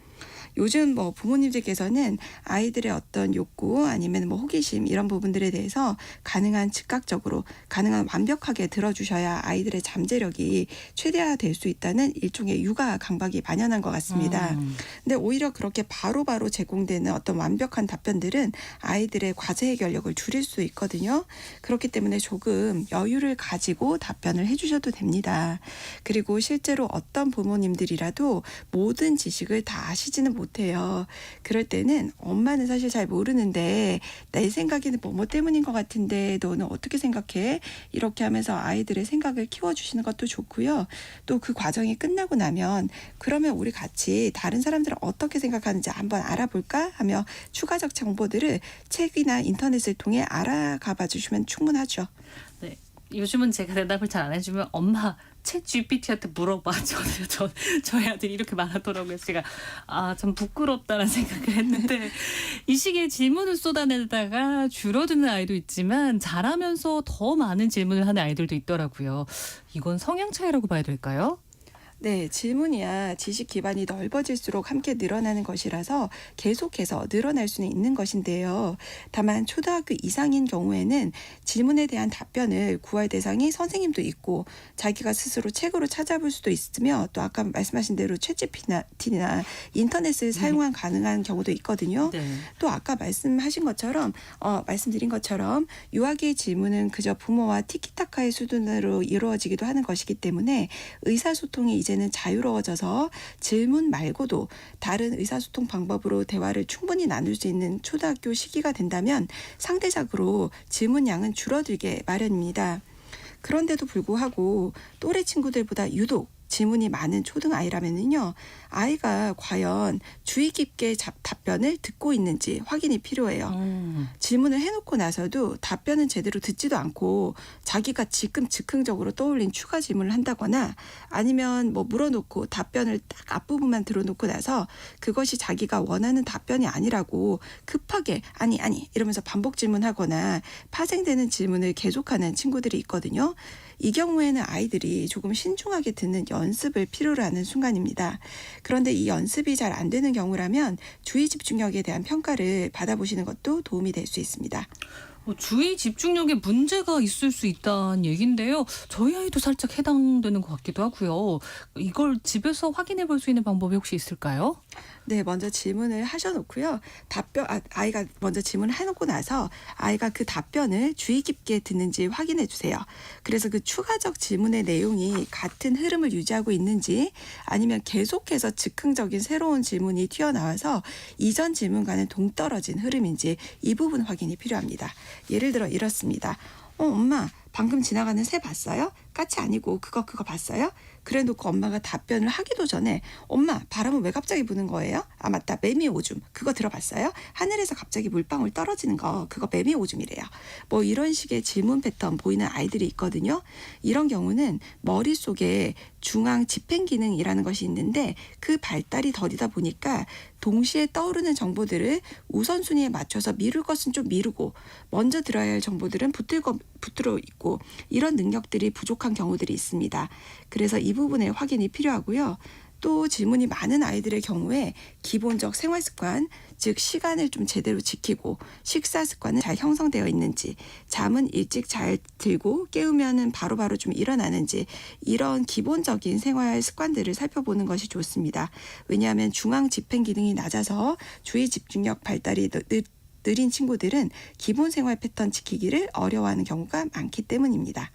요즘 부모님들께서는 아이들의 어떤 욕구 아니면 호기심 이런 부분들에 대해서 가능한 즉각적으로 가능한 완벽하게 들어주셔야 아이들의 잠재력이 최대화될 수 있다는 일종의 육아 강박이 만연한 것 같습니다. 근데 오히려 그렇게 바로바로 제공되는 어떤 완벽한 답변들은 아이들의 과제 해결력을 줄일 수 있거든요. 그렇기 때문에 조금 여유를 가지고 답변을 해주셔도 됩니다. 그리고 실제로 어떤 부모님들이라도 모든 지식을 다 아시지는 못해요. 그럴 때는 엄마는 사실 잘 모르는데 내 생각에는 뭐 때문인 것 같은데 너는 어떻게 생각해? 이렇게 하면서 아이들의 생각을 키워주시는 것도 좋고요. 또 그 과정이 끝나고 나면 그러면 우리 같이 다른 사람들은 어떻게 생각하는지 한번 알아볼까? 하며 추가적 정보들을 책이나 인터넷을 통해 알아가 봐 주시면 충분하죠. 네. 요즘은 제가 대답을 잘 안 해주면 엄마 챗 GPT한테 물어봐. 저희 아들이 이렇게 말하더라고요. 제가 참 부끄럽다는 생각을 했는데 이 시기에 질문을 쏟아내다가 줄어드는 아이도 있지만 잘하면서 더 많은 질문을 하는 아이들도 있더라고요. 이건 성향 차이라고 봐야 될까요? 네, 질문이야 지식 기반이 넓어질수록 함께 늘어나는 것이라서 계속해서 늘어날 수는 있는 것인데요. 다만 초등학교 이상인 경우에는 질문에 대한 답변을 구할 대상이 선생님도 있고 자기가 스스로 책으로 찾아볼 수도 있으며 또 아까 말씀하신 대로 챗GPT나 인터넷을 사용한 가능한 경우도 있거든요. 네. 또 아까 말씀드린 것처럼 유아기의 질문은 그저 부모와 티키타카의 수준으로 이루어지기도 하는 것이기 때문에 의사소통이 이제는 자유로워져서 질문 말고도 다른 의사소통 방법으로 대화를 충분히 나눌 수 있는 초등학교 시기가 된다면 상대적으로 질문량은 줄어들게 마련입니다. 그런데도 불구하고 또래 친구들보다 유독 질문이 많은 초등아이라면요. 아이가 과연 주의 깊게 답변을 듣고 있는지 확인이 필요해요. 질문을 해놓고 나서도 답변은 제대로 듣지도 않고 자기가 지금 즉흥적으로 떠올린 추가 질문을 한다거나 아니면 물어놓고 답변을 딱 앞부분만 들어놓고 나서 그것이 자기가 원하는 답변이 아니라고 급하게 아니 이러면서 반복 질문하거나 파생되는 질문을 계속하는 친구들이 있거든요. 이 경우에는 아이들이 조금 신중하게 듣는 연습을 필요로 하는 순간입니다. 그런데 이 연습이 잘 안 되는 경우라면 주의 집중력에 대한 평가를 받아보시는 것도 도움이 될 수 있습니다. 주의 집중력에 문제가 있을 수 있다는 얘기인데요. 저희 아이도 살짝 해당되는 것 같기도 하고요. 이걸 집에서 확인해 볼 수 있는 방법이 혹시 있을까요? 네, 먼저 질문을 하셔놓고요. 아이가 먼저 질문을 해놓고 나서 아이가 그 답변을 주의 깊게 듣는지 확인해 주세요. 그래서 그 추가적 질문의 내용이 같은 흐름을 유지하고 있는지 아니면 계속해서 즉흥적인 새로운 질문이 튀어나와서 이전 질문과는 동떨어진 흐름인지 이 부분 확인이 필요합니다. 예를 들어 이렇습니다. 엄마 방금 지나가는 새 봤어요? 까치 아니고 그거 봤어요? 그래 놓고 엄마가 답변을 하기도 전에 엄마 바람은 왜 갑자기 부는 거예요? 아 맞다 매미 오줌 그거 들어봤어요? 하늘에서 갑자기 물방울 떨어지는 거 그거 매미 오줌이래요. 이런 식의 질문 패턴 보이는 아이들이 있거든요. 이런 경우는 머릿속에 중앙 집행 기능이라는 것이 있는데 그 발달이 더디다 보니까 동시에 떠오르는 정보들을 우선순위에 맞춰서 미룰 것은 좀 미루고 먼저 들어야 할 정보들은 붙들어 있고 이런 능력들이 부족한 경우들이 있습니다. 그래서 이 부분의 확인이 필요하고요. 또 질문이 많은 아이들의 경우에 기본적 생활 습관, 즉 시간을 좀 제대로 지키고 식사 습관은 잘 형성되어 있는지, 잠은 일찍 잘 들고 깨우면은 바로바로 좀 일어나는지 이런 기본적인 생활 습관들을 살펴보는 것이 좋습니다. 왜냐하면 중앙 집행 기능이 낮아서 주의 집중력 발달이 느린 친구들은 기본 생활 패턴 지키기를 어려워하는 경우가 많기 때문입니다.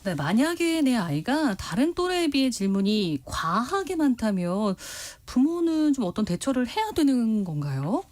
네, 만약에 내 아이가 다른 또래에 비해 질문이 과하게 많다면 부모는 좀 어떤 대처를 해야 되는 건가요?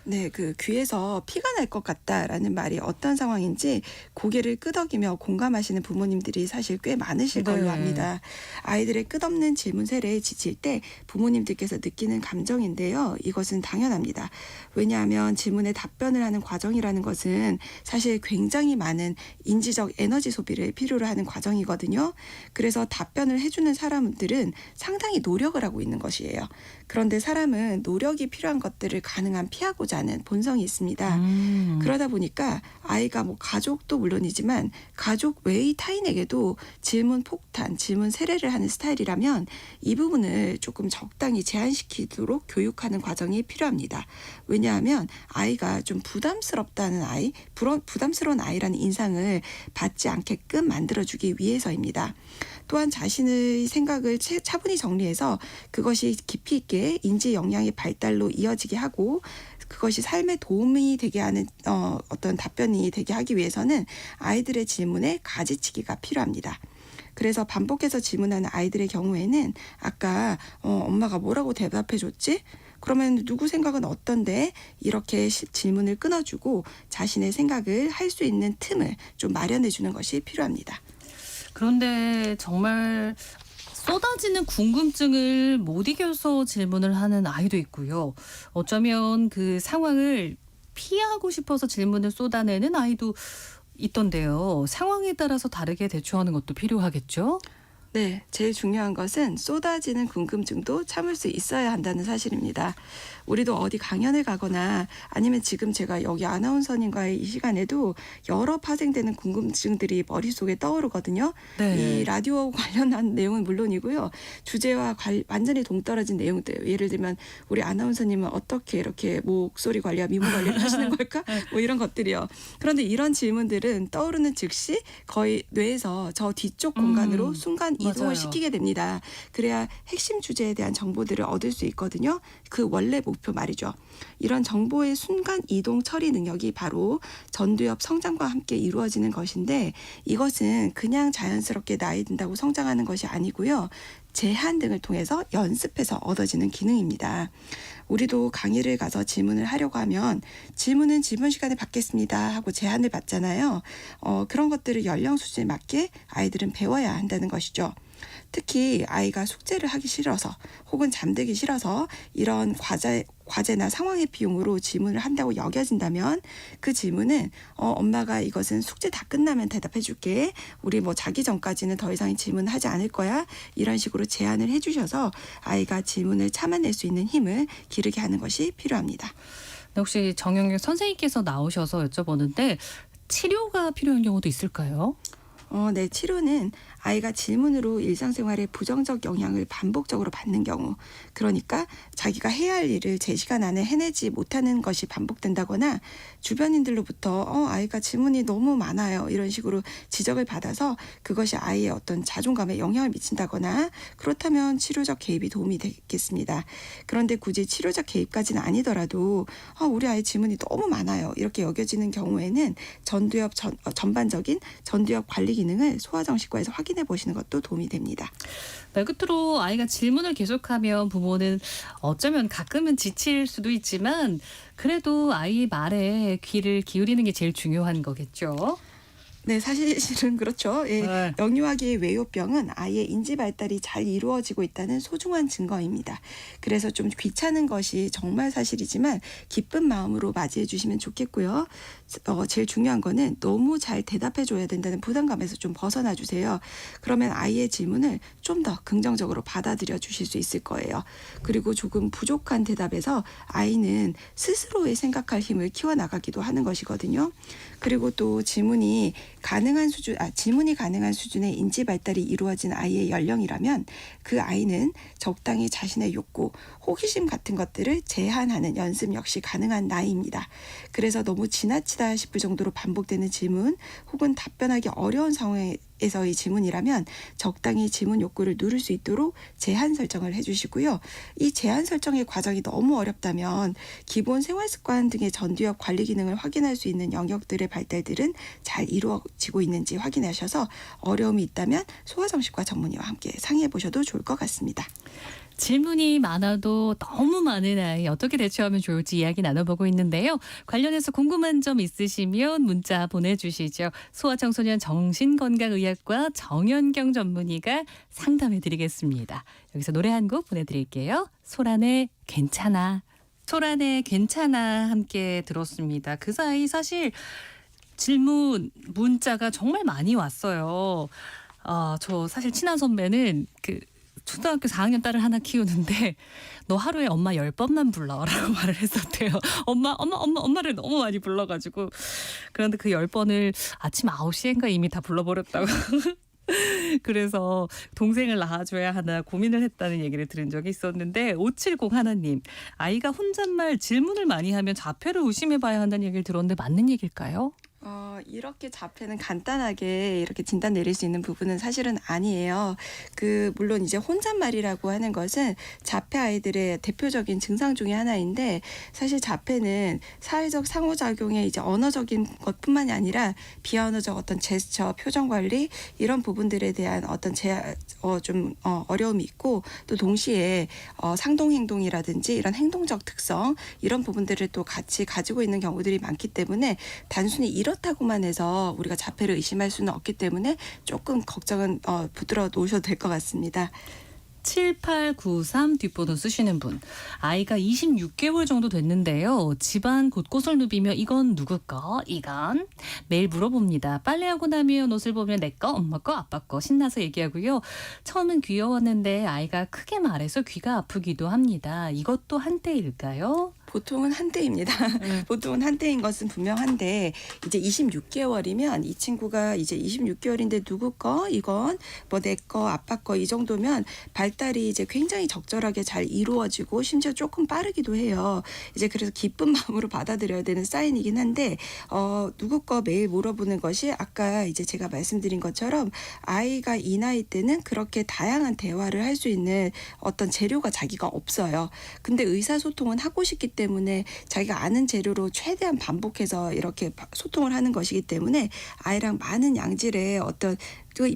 네, 그 귀에서 피가 날 것 같다라는 말이 어떤 상황인지 고개를 끄덕이며 공감하시는 부모님들이 사실 꽤 많으실 걸로 압니다. 아이들의 끝없는 질문 세례에 지칠 때 부모님들께서 느끼는 감정인데요. 이것은 당연합니다. 왜냐하면 질문에 답변을 하는 과정이라는 것은 사실 굉장히 많은 인지적 에너지 소비를 필요로 하는 과정이거든요. 그래서 답변을 해주는 사람들은 상당히 노력을 하고 있는 것이에요. 그런데 사람은 노력이 필요한 것들을 가능한 피하고자 하는 본성이 있습니다. 그러다 보니까 아이가 가족도 물론이지만 가족 외의 타인에게도 질문 폭탄, 질문 세례를 하는 스타일이라면 이 부분을 조금 적당히 제한시키도록 교육하는 과정이 필요합니다. 왜냐하면 아이가 좀 부담스럽다는 아이, 부담스러운 아이라는 인상을 받지 않게끔 만들어주기 위해서입니다. 또한 자신의 생각을 차분히 정리해서 그것이 깊이 있게 인지 역량의 발달로 이어지게 하고 그것이 삶에 도움이 되게 하는 어떤 답변이 되게 하기 위해서는 아이들의 질문에 가지치기가 필요합니다. 그래서 반복해서 질문하는 아이들의 경우에는 아까 엄마가 뭐라고 대답해줬지? 그러면 누구 생각은 어떤데? 이렇게 질문을 끊어주고 자신의 생각을 할 수 있는 틈을 좀 마련해주는 것이 필요합니다. 그런데 정말 쏟아지는 궁금증을 못 이겨서 질문을 하는 아이도 있고요. 어쩌면 그 상황을 피하고 싶어서 질문을 쏟아내는 아이도 있던데요. 상황에 따라서 다르게 대처하는 것도 필요하겠죠? 네, 제일 중요한 것은 쏟아지는 궁금증도 참을 수 있어야 한다는 사실입니다. 우리도 어디 강연을 가거나 아니면 지금 제가 여기 아나운서님과의 이 시간에도 여러 파생되는 궁금증들이 머릿속에 떠오르거든요. 네. 이 라디오 관련한 내용은 물론이고요. 주제와 완전히 동떨어진 내용들. 예를 들면 우리 아나운서님은 어떻게 이렇게 목소리 관리와 미모 관리를 하시는 걸까? 뭐 이런 것들이요. 그런데 이런 질문들은 떠오르는 즉시 거의 뇌에서 저 뒤쪽 공간으로 순간 이동을 맞아요. 시키게 됩니다. 그래야 핵심 주제에 대한 정보들을 얻을 수 있거든요. 그 원래 목표 말이죠. 이런 정보의 순간 이동 처리 능력이 바로 전두엽 성장과 함께 이루어지는 것인데 이것은 그냥 자연스럽게 나이 든다고 성장하는 것이 아니고요. 제한 등을 통해서 연습해서 얻어지는 기능입니다. 우리도 강의를 가서 질문을 하려고 하면 질문은 질문 시간에 받겠습니다 하고 제한을 받잖아요. 그런 것들을 연령 수준에 맞게 아이들은 배워야 한다는 것이죠. 특히 아이가 숙제를 하기 싫어서 혹은 잠들기 싫어서 이런 과제나 상황의 비용으로 질문을 한다고 여겨진다면 그 질문은 엄마가 이것은 숙제 다 끝나면 대답해 줄게. 우리 뭐 자기 전까지는 더 이상 질문하지 않을 거야. 이런 식으로 제안을 해주셔서 아이가 질문을 참아낼 수 있는 힘을 기르게 하는 것이 필요합니다. 혹시 정영경 선생님께서 나오셔서 여쭤보는데 치료가 필요한 경우도 있을까요? 네, 치료는 아이가 질문으로 일상생활에 부정적 영향을 반복적으로 받는 경우, 그러니까 자기가 해야 할 일을 제 시간 안에 해내지 못하는 것이 반복된다거나 주변인들로부터 아이가 질문이 너무 많아요 이런 식으로 지적을 받아서 그것이 아이의 어떤 자존감에 영향을 미친다거나 그렇다면 치료적 개입이 도움이 되겠습니다. 그런데 굳이 치료적 개입까지는 아니더라도 우리 아이 질문이 너무 많아요 이렇게 여겨지는 경우에는 전두엽 전반적인 전두엽 관리 기능을 소아정신과에서 확인해 보시는 것도 도움이 됩니다. 말 끝으로 아이가 질문을 계속하면 부모는 어쩌면 가끔은 지칠 수도 있지만 그래도 아이의 말에 귀를 기울이는 게 제일 중요한 거겠죠. 네, 사실은 그렇죠. 예, 네. 영유아기의 외요병은 아이의 인지 발달이 잘 이루어지고 있다는 소중한 증거입니다. 그래서 좀 귀찮은 것이 정말 사실이지만 기쁜 마음으로 맞이해 주시면 좋겠고요. 제일 중요한 거는 너무 잘 대답해 줘야 된다는 부담감에서 좀 벗어나 주세요. 그러면 아이의 질문을 좀 더 긍정적으로 받아들여 주실 수 있을 거예요. 그리고 조금 부족한 대답에서 아이는 스스로의 생각할 힘을 키워나가기도 하는 것이거든요. 그리고 또 질문이 가능한 수준의 인지 발달이 이루어진 아이의 연령이라면 그 아이는 적당히 자신의 욕구, 호기심 같은 것들을 제한하는 연습 역시 가능한 나이입니다. 그래서 너무 지나치다 싶을 정도로 반복되는 질문 혹은 답변하기 어려운 상황에서의 질문이라면 적당히 질문 욕구를 누릴 수 있도록 제한 설정을 해주시고요. 이 제한 설정의 과정이 너무 어렵다면 기본 생활습관 등의 전두엽 관리 기능을 확인할 수 있는 영역들의 발달들은 잘 이루어지고 있는지 확인하셔서 어려움이 있다면 소아정신과 전문의와 함께 상의해 보셔도 좋을 것 같습니다. 질문이 많아도 너무 많은 아이 어떻게 대처하면 좋을지 이야기 나눠보고 있는데요. 관련해서 궁금한 점 있으시면 문자 보내주시죠. 소아청소년 정신건강의학과 정연경 전문의가 상담해드리겠습니다. 여기서 노래 한 곡 보내드릴게요. 소란의 괜찮아. 소란의 괜찮아 함께 들었습니다. 그 사이 사실 질문 문자가 정말 많이 왔어요. 저 사실 친한 선배는 초등학교 4학년 딸을 하나 키우는데 너 하루에 엄마 10번만 불러라고 말을 했었대요. 엄마를 너무 많이 불러가지고 그런데 그 10번을 아침 9시인가 이미 다 불러버렸다고 그래서 동생을 낳아줘야 하나 고민을 했다는 얘기를 들은 적이 있었는데 570 하나님 아이가 혼잣말 질문을 많이 하면 자폐를 의심해봐야 한다는 얘기를 들었는데 맞는 얘기일까요? 이렇게 자폐는 간단하게 이렇게 진단 내릴 수 있는 부분은 사실은 아니에요. 물론 이제 혼잣말이라고 하는 것은 자폐 아이들의 대표적인 증상 중에 하나인데 사실 자폐는 사회적 상호작용의 이제 언어적인 것뿐만이 아니라 비언어적 어떤 제스처, 표정 관리 이런 부분들에 대한 어떤 어려움이 있고 또 동시에 상동 행동이라든지 이런 행동적 특성 이런 부분들을 또 같이 가지고 있는 경우들이 많기 때문에 단순히 이렇다고만 해서 우리가 자폐를 의심할 수는 없기 때문에 조금 걱정은 붙들어 놓으셔도 될 것 같습니다. 7893 뒷번호 쓰시는 분. 아이가 26개월 정도 됐는데요. 집안 곳곳을 누비며 이건 누구 거? 이건? 매일 물어봅니다. 빨래하고 나면 옷을 보면 내 거, 엄마 거, 아빠 거 신나서 얘기하고요. 처음엔 귀여웠는데 아이가 크게 말해서 귀가 아프기도 합니다. 이것도 한때일까요? 보통은 한때입니다. 보통은 한때인 것은 분명한데 이제 26개월이면 이 친구가 이제 26개월인데 누구 거 이건 뭐 내 거 아빠 거 이 정도면 발달이 이제 굉장히 적절하게 잘 이루어지고 심지어 조금 빠르기도 해요. 이제 그래서 기쁜 마음으로 받아들여야 되는 사인이긴 한데 누구 거 매일 물어보는 것이 아까 이제 제가 말씀드린 것처럼 아이가 이 나이 때는 그렇게 다양한 대화를 할 수 있는 어떤 재료가 자기가 없어요. 근데 의사소통은 하고 싶기 때문에 자기가 아는 재료로 최대한 반복해서 이렇게 소통을 하는 것이기 때문에 아이랑 많은 양질의 어떤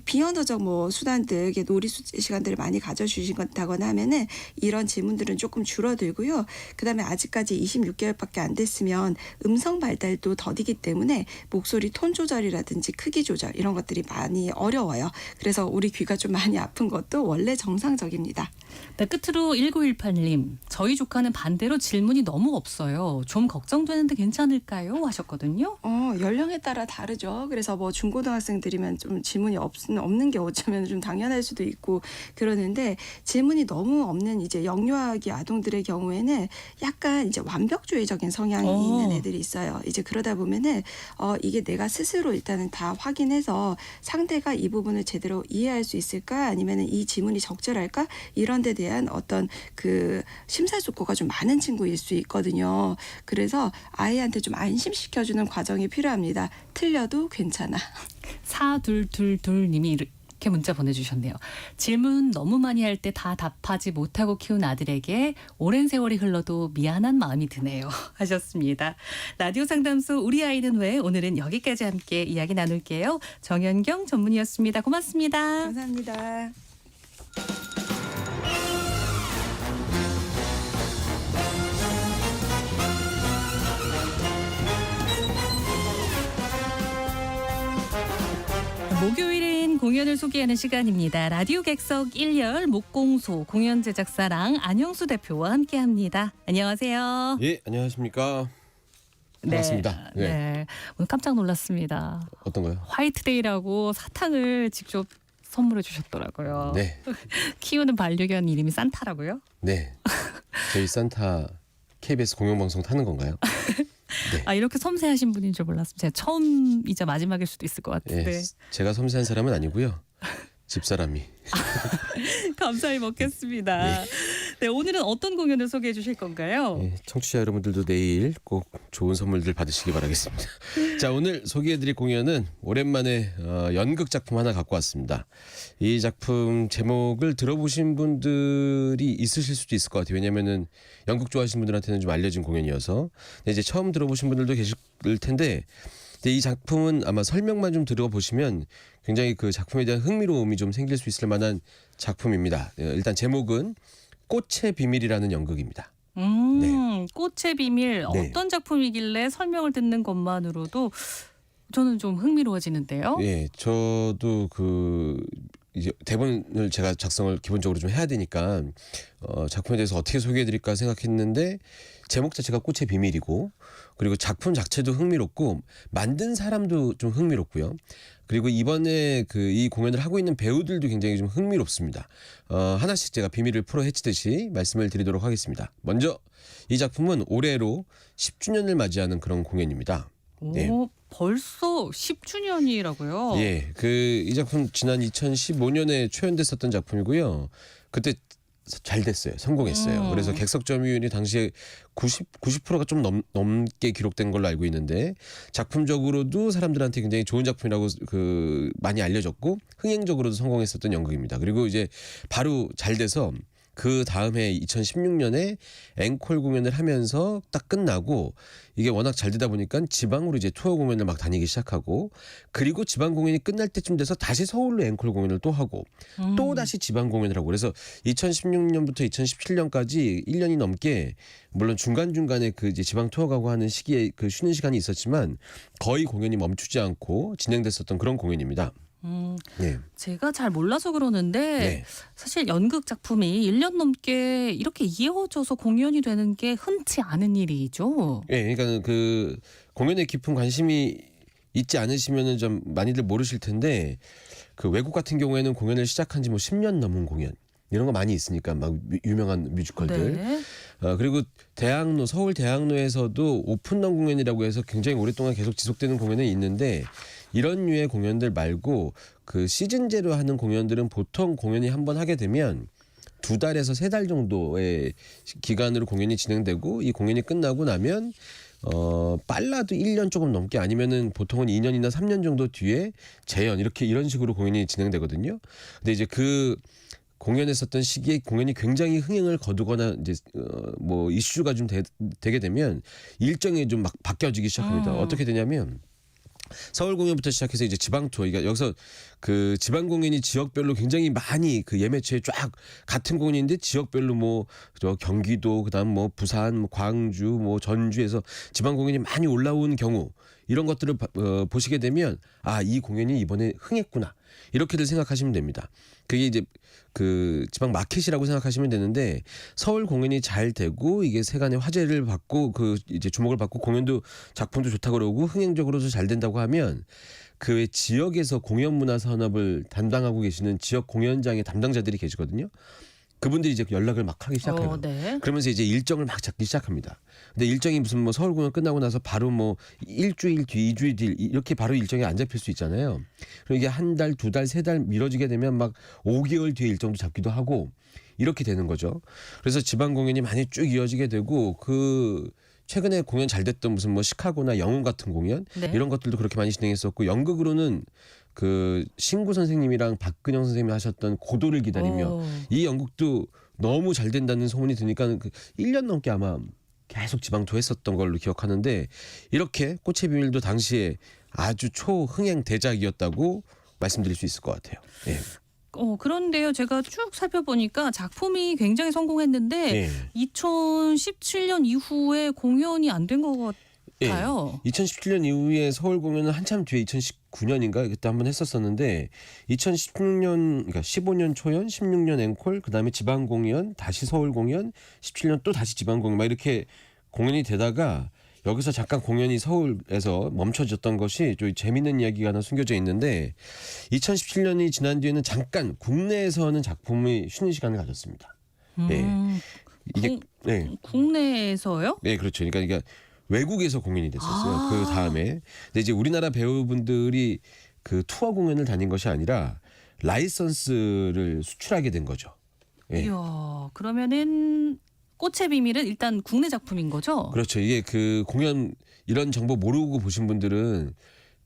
비언어적 뭐 수단들, 놀이 시간들을 많이 가져주신다거나 하면은 이런 질문들은 조금 줄어들고요. 그다음에 아직까지 26개월밖에 안 됐으면 음성 발달도 더디기 때문에 목소리 톤 조절이라든지 크기 조절 이런 것들이 많이 어려워요. 그래서 우리 귀가 좀 많이 아픈 것도 원래 정상적입니다. 네, 끝으로 1918님. 저희 조카는 반대로 질문이 너무 없어요. 좀 걱정되는데 괜찮을까요? 하셨거든요. 연령에 따라 다르죠. 그래서 뭐 중고등학생들이면 좀 질문이 없는 게 어쩌면 좀 당연할 수도 있고 그러는데 질문이 너무 없는 이제 영유아기 아동들의 경우에는 약간 이제 완벽주의적인 성향이 있는 애들이 있어요. 이제 그러다 보면은 이게 내가 스스로 일단은 다 확인해서 상대가 이 부분을 제대로 이해할 수 있을까 아니면은 이 질문이 적절할까 이런 데 대한 어떤 그 심사숙고가 좀 많은 친구일 수 있거든요. 그래서 아이한테 좀 안심시켜주는 과정이 필요합니다. 틀려도 괜찮아. 4222님이 이렇게 문자 보내주셨네요. 질문 너무 많이 할 때 다 답하지 못하고 키운 아들에게 오랜 세월이 흘러도 미안한 마음이 드네요. 하셨습니다. 라디오 상담소 우리 아이는 왜 오늘은 여기까지 함께 이야기 나눌게요. 정연경 전문의였습니다. 고맙습니다. 감사합니다. 목요일엔 공연을 소개하는 시간입니다. 라디오 객석 1열 목공소 공연 제작사랑 안영수 대표와 함께합니다. 안녕하세요. 예, 안녕하십니까. 반갑습니다. 네. 네. 오늘 깜짝 놀랐습니다. 어떤 거요? 화이트데이라고 사탕을 직접 선물해 주셨더라고요. 네. 키우는 반려견 이름이 산타라고요? 네. 저희 산타 KBS 공영방송 타는 건가요? 네. 아, 이렇게 섬세하신 분인 줄 몰랐습니다. 제가 처음이자 마지막일 수도 있을 것 같은데. 예, 제가 섬세한 사람은 아니고요. 집사람이. 감사히 먹겠습니다. 네, 오늘은 어떤 공연을 소개해 주실 건가요? 예, 청취자 여러분들도 내일 꼭 좋은 선물들 받으시기 바라겠습니다. 자, 오늘 소개해드릴 공연은 오랜만에 연극 작품 하나 갖고 왔습니다. 이 작품 제목을 들어보신 분들이 있으실 수도 있을 것 같아요. 왜냐하면은 연극 좋아하시는 분들한테는 좀 알려진 공연이어서. 근데 이제 처음 들어보신 분들도 계실 텐데 이 작품은 아마 설명만 좀 들어보시면 굉장히 그 작품에 대한 흥미로움이 좀 생길 수 있을 만한 작품입니다. 일단 제목은 꽃의 비밀이라는 연극입니다. 네. 꽃의 비밀 네. 어떤 작품이길래 설명을 듣는 것만으로도 저는 좀 흥미로워지는데요. 예, 저도 이제 대본을 제가 작성을 기본적으로 좀 해야 되니까 작품에 대해서 어떻게 소개해드릴까 생각했는데 제목 자체가 꽃의 비밀이고 그리고 작품 자체도 흥미롭고 만든 사람도 좀 흥미롭고요. 그리고 이번에 이 공연을 하고 있는 배우들도 굉장히 좀 흥미롭습니다. 하나씩 제가 비밀을 풀어 헤치듯이 말씀을 드리도록 하겠습니다. 먼저 이 작품은 올해로 10주년을 맞이하는 그런 공연입니다. 네. 오, 벌써 10주년이라고요? 예, 이 작품 지난 2015년에 초연됐었던 작품이고요. 그때 잘 됐어요. 성공했어요. 그래서 객석 점유율이 당시에 90%가 좀 넘게 기록된 걸로 알고 있는데 작품적으로도 사람들한테 굉장히 좋은 작품이라고 많이 알려졌고 흥행적으로도 성공했었던 연극입니다. 그리고 이제 바로 잘 돼서 그 다음해 2016년에 앵콜 공연을 하면서 딱 끝나고 이게 워낙 잘 되다 보니까 지방으로 이제 투어 공연을 막 다니기 시작하고 그리고 지방 공연이 끝날 때쯤 돼서 다시 서울로 앵콜 공연을 또 하고 또 다시 지방 공연을 하고 그래서 2016년부터 2017년까지 1년이 넘게 물론 중간중간에 이제 지방 투어 가고 하는 시기에 쉬는 시간이 있었지만 거의 공연이 멈추지 않고 진행됐었던 그런 공연입니다. 네. 제가 잘 몰라서 그러는데 네. 사실 연극 작품이 1년 넘게 이렇게 이어져서 공연이 되는 게 흔치 않은 일이죠. 예, 그러니까 그 공연에 깊은 관심이 있지 않으시면은 좀 많이들 모르실 텐데 그 외국 같은 경우에는 공연을 시작한 지 뭐 10년 넘은 공연 이런 거 많이 있으니까 막 유명한 뮤지컬들. 네. 그리고 대학로 서울 대학로에서도 오픈런 공연이라고 해서 굉장히 오랫동안 계속 지속되는 공연이 있는데 이런 류의 공연들 말고 그 시즌제로 하는 공연들은 보통 공연이 한 번 하게 되면 2달에서 3달 정도의 기간으로 공연이 진행되고 이 공연이 끝나고 나면 빨라도 1년 조금 넘게 아니면은 보통은 2년이나 3년 정도 뒤에 재연 이런 식으로 공연이 진행되거든요. 근데 이제 그 공연했었던 시기에 공연이 굉장히 흥행을 거두거나 이제 뭐 이슈가 좀 되게 되면 일정이 좀 막 바뀌어지기 시작합니다. 어떻게 되냐면 서울 공연부터 시작해서 이제 지방 투어, 그러니까 여기서 그 지방 공연이 지역별로 굉장히 많이 그 예매처에 쫙 같은 공연인데 지역별로 뭐 저 경기도 그다음 뭐 부산, 뭐 광주, 뭐 전주에서 지방 공연이 많이 올라온 경우 이런 것들을 보시게 되면 아, 이 공연이 이번에 흥했구나 이렇게들 생각하시면 됩니다. 그게 이제 그 지방 마켓이라고 생각하시면 되는데 서울 공연이 잘 되고 이게 세간의 화제를 받고 그 이제 주목을 받고 공연도 작품도 좋다고 그러고 흥행적으로도 잘 된다고 하면 그 지역에서 공연 문화 산업을 담당하고 계시는 지역 공연장의 담당자들이 계시거든요. 그분들이 이제 연락을 막 하기 시작해요. 네. 그러면서 이제 일정을 막 잡기 시작합니다. 근데 일정이 무슨 뭐 서울 공연 끝나고 나서 바로 뭐 일주일 뒤, 2주일 뒤 이렇게 바로 일정이 안 잡힐 수 있잖아요. 그리고 이게 1달, 2달, 3달 미뤄지게 되면 막 5개월 뒤에 일정도 잡기도 하고 이렇게 되는 거죠. 그래서 지방 공연이 많이 쭉 이어지게 되고 그 최근에 공연 잘 됐던 무슨 뭐 시카고나 영웅 같은 공연 네. 이런 것들도 그렇게 많이 진행했었고 연극으로는 그 신구 선생님이랑 박근영 선생님이 하셨던 고도를 기다리며 이 연극도 너무 잘 된다는 소문이 드니까 그 1년 넘게 아마 계속 지방 투어했었던 걸로 기억하는데 이렇게 꽃의 비밀도 당시에 아주 초흥행 대작이었다고 말씀드릴 수 있을 것 같아요. 예. 그런데요, 제가 쭉 살펴보니까 작품이 굉장히 성공했는데 예. 2017년 이후에 공연이 안 된 것 예. 같아요. 2017년 이후에 서울 공연은 한참 뒤에 2019년인가 그때 한번 했었었는데 2016년 그러니까 15년 초연, 16년 앵콜, 그다음에 지방 공연, 다시 서울 공연, 17년 또 다시 지방 공연 막 이렇게 공연이 되다가 여기서 잠깐 공연이 서울에서 멈춰졌던 것이 좀 재미있는 이야기가 하나 숨겨져 있는데 2017년이 지난 뒤에는 잠깐 국내에서는 작품이 쉬는 시간을 가졌습니다. 예. 이게 국내에서요? 네, 그렇죠. 그러니까 외국에서 공연이 됐었어요. 그 다음에 근데 이제 우리나라 배우분들이 그 투어 공연을 다닌 것이 아니라 라이선스를 수출하게 된 거죠. 예. 이야, 그러면은 꽃의 비밀은 일단 국내 작품인 거죠? 그렇죠. 이게 그 공연 이런 정보 모르고 보신 분들은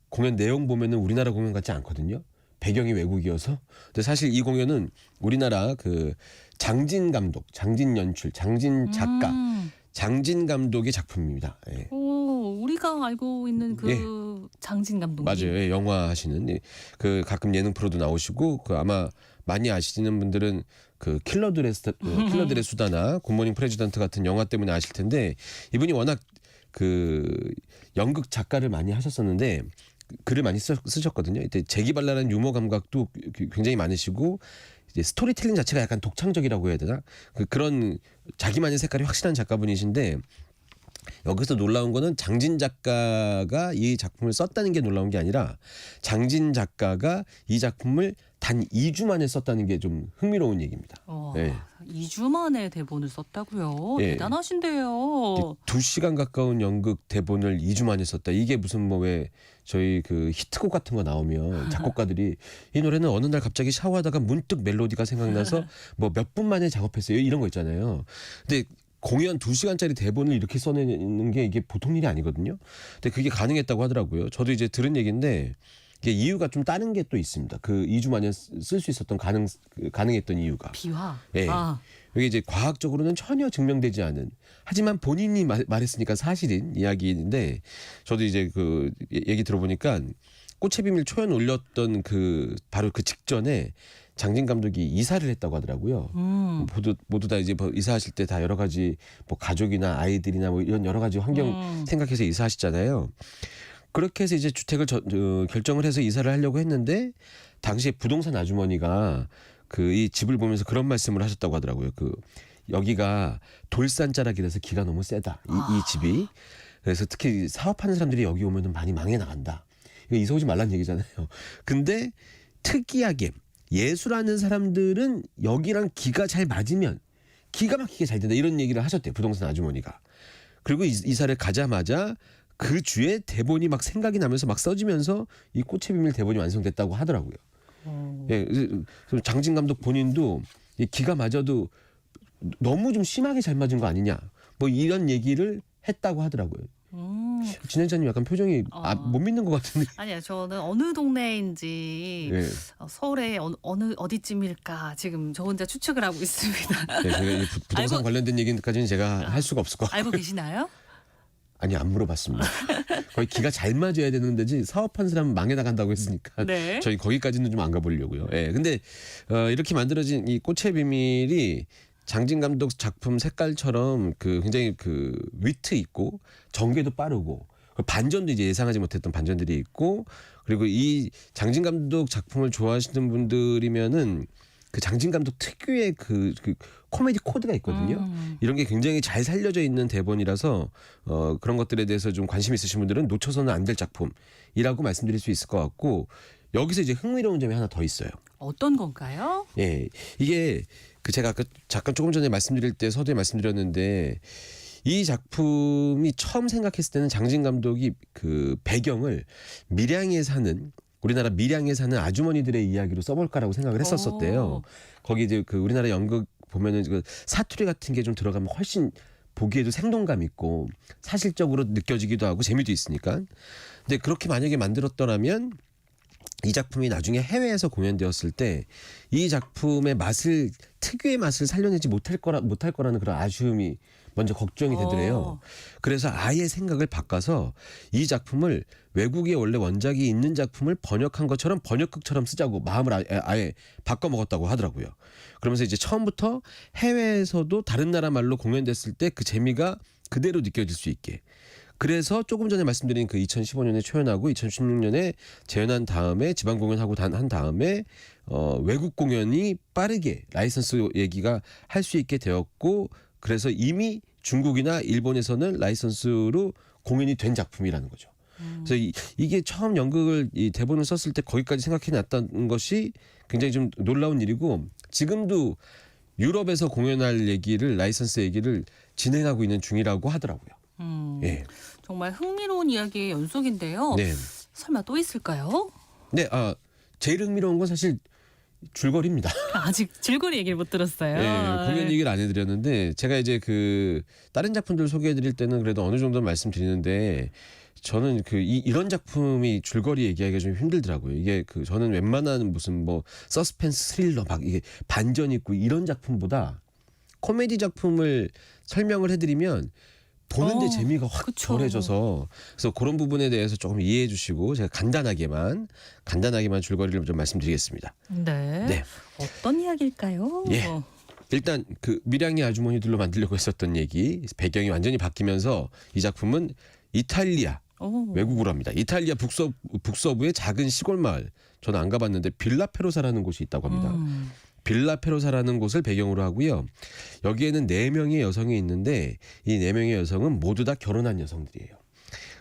공연 내용 보면은 우리나라 공연 같지 않거든요. 배경이 외국이어서. 근데 사실 이 공연은 우리나라 그 장진 감독, 장진 연출, 장진 작가, 장진 감독의 작품입니다. 예. 우리가 알고 있는 그 장진 감독님. 맞아요. 예, 영화 하시는 그 가끔 예능 프로도 나오시고 그 아마 많이 아시는 분들은 그 킬러들의 수다나 굿모닝 프레지던트 같은 영화 때문에 아실 텐데 이분이 워낙 그 연극 작가를 많이 하셨었는데 글을 많이 쓰셨거든요. 이때 재기발랄한 유머 감각도 굉장히 많으시고 이제 스토리텔링 자체가 약간 독창적이라고 해야 되나? 그런 자기만의 색깔이 확실한 작가분이신데 여기서 놀라운 거는 장진 작가가 이 작품을 썼다는 게 놀라운 게 아니라 장진 작가가 이 작품을 단 2주 만에 썼다는 게 좀 흥미로운 얘기입니다. 네. 2주 만에 대본을 썼다고요? 예. 대단하신데요. 2시간 가까운 연극 대본을 2주 만에 썼다. 이게 무슨 뭐 왜 저희 그 히트곡 같은 거 나오면 작곡가들이 이 노래는 어느 날 갑자기 샤워하다가 문득 멜로디가 생각나서 뭐 몇 분 만에 작업했어요. 이런 거 있잖아요. 근데 공연 2시간짜리 대본을 이렇게 써내는 게 이게 보통 일이 아니거든요. 근데 그게 가능했다고 하더라고요. 저도 이제 들은 얘기인데 이게 이유가 좀 다른 게 또 있습니다. 그 2주 만에 쓸 수 있었던 가능했던 이유가. 비화. 예. 이게 이제 과학적으로는 전혀 증명되지 않은 하지만 본인이 말했으니까 사실인 이야기인데 저도 이제 그 얘기 들어보니까 꽃의 비밀 초연 올렸던 그 바로 그 직전에 장진 감독이 이사를 했다고 하더라고요. 모두 다 이제 뭐 이사하실 때 다 여러 가지 뭐 가족이나 아이들이나 뭐 이런 여러 가지 환경 생각해서 이사하시잖아요. 그렇게 해서 이제 주택을 결정을 해서 이사를 하려고 했는데 당시에 부동산 아주머니가 그 이 집을 보면서 그런 말씀을 하셨다고 하더라고요. 그 여기가 돌산자락이라서 기가 너무 세다. 이 집이. 그래서 특히 사업하는 사람들이 여기 오면 많이 망해 나간다. 이거 이사 오지 말라는 얘기잖아요. 근데 특이하게 예술하는 사람들은 여기랑 기가 잘 맞으면 기가 막히게 잘 된다. 이런 얘기를 하셨대요. 부동산 아주머니가. 그리고 이사를 가자마자 그 주에 대본이 막 생각이 나면서 막 써지면서 이 꽃의 비밀 대본이 완성됐다고 하더라고요. 예, 장진 감독 본인도 이 기가 맞아도 너무 좀 심하게 잘 맞은 거 아니냐. 뭐 이런 얘기를 했다고 하더라고요. 진행자님 약간 표정이 못 믿는 것 같은데. 아니요, 저는 어느 동네인지 네. 서울의 어느 어디쯤일까 지금 저 혼자 추측을 하고 있습니다. 네, 제가 부동산 관련된 얘기까지는 제가 할 수가 없을 것 같아요. 알고 계시나요? 아니 안 물어봤습니다. 거의 기가 잘 맞아야 되는 데지 사업한 사람은 망해 나간다고 했으니까 네. 저희 거기까지는 좀 안 가보려고요. 예. 근데 이렇게 만들어진 이 꽃의 비밀이 장진 감독 작품 색깔처럼 그 굉장히 그 위트 있고 전개도 빠르고 반전도 이제 예상하지 못했던 반전들이 있고 그리고 이 장진 감독 작품을 좋아하시는 분들이면은 그 장진 감독 특유의 그 코미디 코드가 있거든요. 이런 게 굉장히 잘 살려져 있는 대본이라서 그런 것들에 대해서 좀 관심 있으신 분들은 놓쳐서는 안 될 작품이라고 말씀드릴 수 있을 것 같고 여기서 이제 흥미로운 점이 하나 더 있어요. 어떤 건가요? 예, 이게 그 제가 아까 잠깐 조금 전에 말씀드릴 때 서두에 말씀드렸는데 이 작품이 처음 생각했을 때는 장진 감독이 그 배경을 우리나라 밀양에 사는 아주머니들의 이야기로 써볼까라고 생각을 했었었대요. 거기 이제 그 우리나라 연극 보면은 그 사투리 같은 게 좀 들어가면 훨씬 보기에도 생동감 있고 사실적으로 느껴지기도 하고 재미도 있으니까. 근데 그렇게 만약에 만들었더라면 이 작품이 나중에 해외에서 공연되었을 때 이 작품의 특유의 맛을 살려내지 못할 거라는 그런 아쉬움이 먼저 걱정이 되더래요. 그래서 아예 생각을 바꿔서 이 작품을 외국에 원래 원작이 있는 작품을 번역한 것처럼 번역극처럼 쓰자고 마음을 아예 바꿔 먹었다고 하더라고요. 그러면서 이제 처음부터 해외에서도 다른 나라 말로 공연됐을 때 그 재미가 그대로 느껴질 수 있게. 그래서 조금 전에 말씀드린 그 2015년에 초연하고 2016년에 재연한 다음에 지방 공연하고 한 다음에 외국 공연이 빠르게 라이선스 얘기가 할 수 있게 되었고 그래서 이미 중국이나 일본에서는 라이선스로 공연이 된 작품이라는 거죠. 그래서 이게 처음 연극을 이 대본을 썼을 때 거기까지 생각해 놨다는 것이 굉장히 좀 놀라운 일이고 지금도 유럽에서 공연할 라이선스 얘기를 진행하고 있는 중이라고 하더라고요. 예. 정말 흥미로운 이야기의 연속인데요. 네. 설마 또 있을까요? 네, 제일 흥미로운 건 사실 줄거리입니다. 아직 줄거리 얘기를 못 들었어요. 네, 공연 얘기를 안 해드렸는데 제가 이제 그 다른 작품들 소개해드릴 때는 그래도 어느 정도 말씀드리는데 저는 이런 작품이 줄거리 얘기하기가 좀 힘들더라고요. 이게 저는 웬만한 무슨 뭐 서스펜스 스릴러 막 이게 반전 있고 이런 작품보다 코미디 작품을 설명을 해드리면 보는데 재미가 확 덜해져서 그래서 그런 부분에 대해서 조금 이해해 주시고 제가 간단하게만 줄거리를 좀 말씀드리겠습니다. 네. 어떤 이야기일까요? 예. 일단 그 밀양의 아주머니들로 만들려고 했었던 얘기 배경이 완전히 바뀌면서 이 작품은 이탈리아 외국으로 합니다. 이탈리아 북서부의 작은 시골 마을 저는 안 가봤는데 빌라페로사라는 곳이 있다고 합니다. 빌라페로사라는 곳을 배경으로 하고요. 여기에는 4명의 여성이 있는데 이 4명의 여성은 모두 다 결혼한 여성들이에요.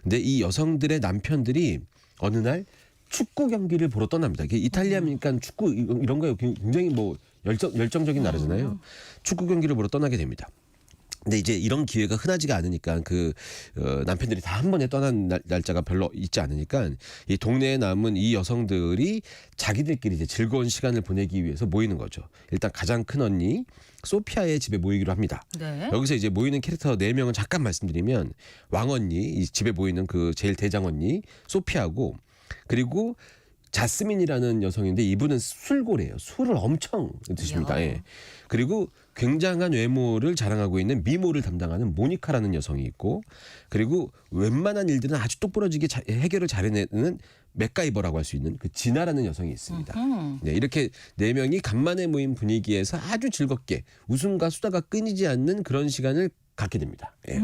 근데 이 여성들의 남편들이 어느 날 축구 경기를 보러 떠납니다. 이탈리아니까 축구 이런 거 굉장히 뭐 열정적인 나라잖아요. 축구 경기를 보러 떠나게 됩니다. 근데 이제 이런 기회가 흔하지가 않으니까 남편들이 다 한 번에 떠난 날짜가 별로 있지 않으니까 이 동네에 남은 이 여성들이 자기들끼리 이제 즐거운 시간을 보내기 위해서 모이는 거죠. 일단 가장 큰 언니 소피아의 집에 모이기로 합니다. 네. 여기서 이제 모이는 캐릭터 4명은 잠깐 말씀드리면 왕언니, 이 집에 모이는 그 제일 대장 언니 소피아고 그리고 자스민이라는 여성인데 이분은 술고래예요. 술을 엄청 드십니다. 예. 그리고 굉장한 외모를 자랑하고 있는 미모를 담당하는 모니카라는 여성이 있고 그리고 웬만한 일들은 아주 똑부러지게 해결을 잘해내는 맥가이버라고 할 수 있는 그 진아라는 여성이 있습니다. 네, 이렇게 4명이 간만에 모인 분위기에서 아주 즐겁게 웃음과 수다가 끊이지 않는 그런 시간을 갖게 됩니다. 예.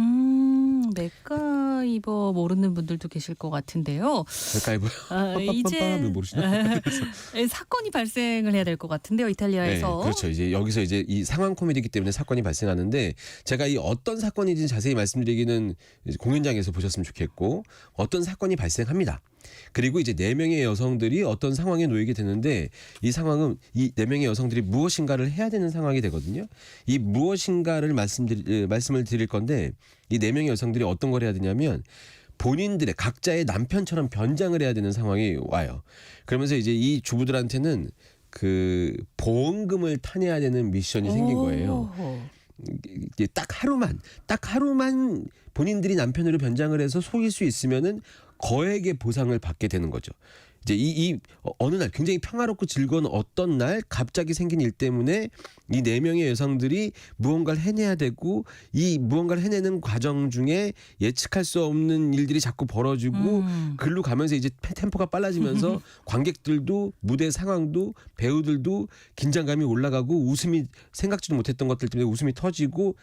맥가이버 맥가이버 모르는 분들도 계실 것 같은데요. 맥가이버 이제 모르시나? 사건이 발생을 해야 될 것 같은데요, 이탈리아에서. 네, 그렇죠. 이제 여기서 이제 이 상황 코미디이기 때문에 사건이 발생하는데 제가 이 어떤 사건인지 자세히 말씀드리기는 이제 공연장에서 보셨으면 좋겠고 어떤 사건이 발생합니다. 그리고 이제 4명의 여성들이 어떤 상황에 놓이게 되는데 이 상황은 이 4명의 여성들이 무엇인가를 해야 되는 상황이 되거든요. 이 무엇인가를 말씀을 드릴 건데 이 4명의 여성들이 어떤 걸 해야 되냐면 본인들의 각자의 남편처럼 변장을 해야 되는 상황이 와요. 그러면서 이제 이 주부들한테는 그 보험금을 타내야 되는 미션이 생긴 거예요. 이게 딱 하루만 본인들이 남편으로 변장을 해서 속일 수 있으면은 거액의 보상을 받게 되는 거죠. 이제 이 어느 날 굉장히 평화롭고 즐거운 어떤 날 갑자기 생긴 일 때문에 이 4명의 여성들이 무언가를 해내야 되고 이 무언가를 해내는 과정 중에 예측할 수 없는 일들이 자꾸 벌어지고 글로 가면서 이제 템포가 빨라지면서 관객들도 무대 상황도 배우들도 긴장감이 올라가고 웃음이 생각지도 못했던 것들 때문에 웃음이 터지고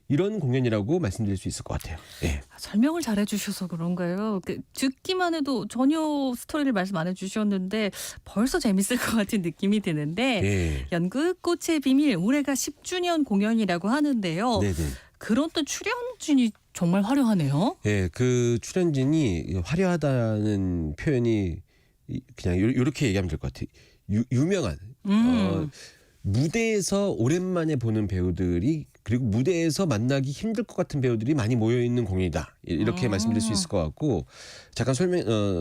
이런 공연이라고 말씀드릴 수 있을 것 같아요. 예. 설명을 잘해주셔서 그런가요? 듣기만 해도 전혀 스토리를 말씀 안 해주셨는데 벌써 재밌을 것 같은 느낌이 드는데 예. 연극 꽃의 비밀 올해가 10주년 공연이라고 하는데요. 네네. 그런 또 출연진이 정말 화려하네요. 예, 그 출연진이 화려하다는 표현이 그냥 이렇게 얘기하면 될 것 같아요. 유명한 무대에서 오랜만에 보는 배우들이 그리고 무대에서 만나기 힘들 것 같은 배우들이 많이 모여 있는 공연이다. 이렇게 말씀드릴 수 있을 것 같고 잠깐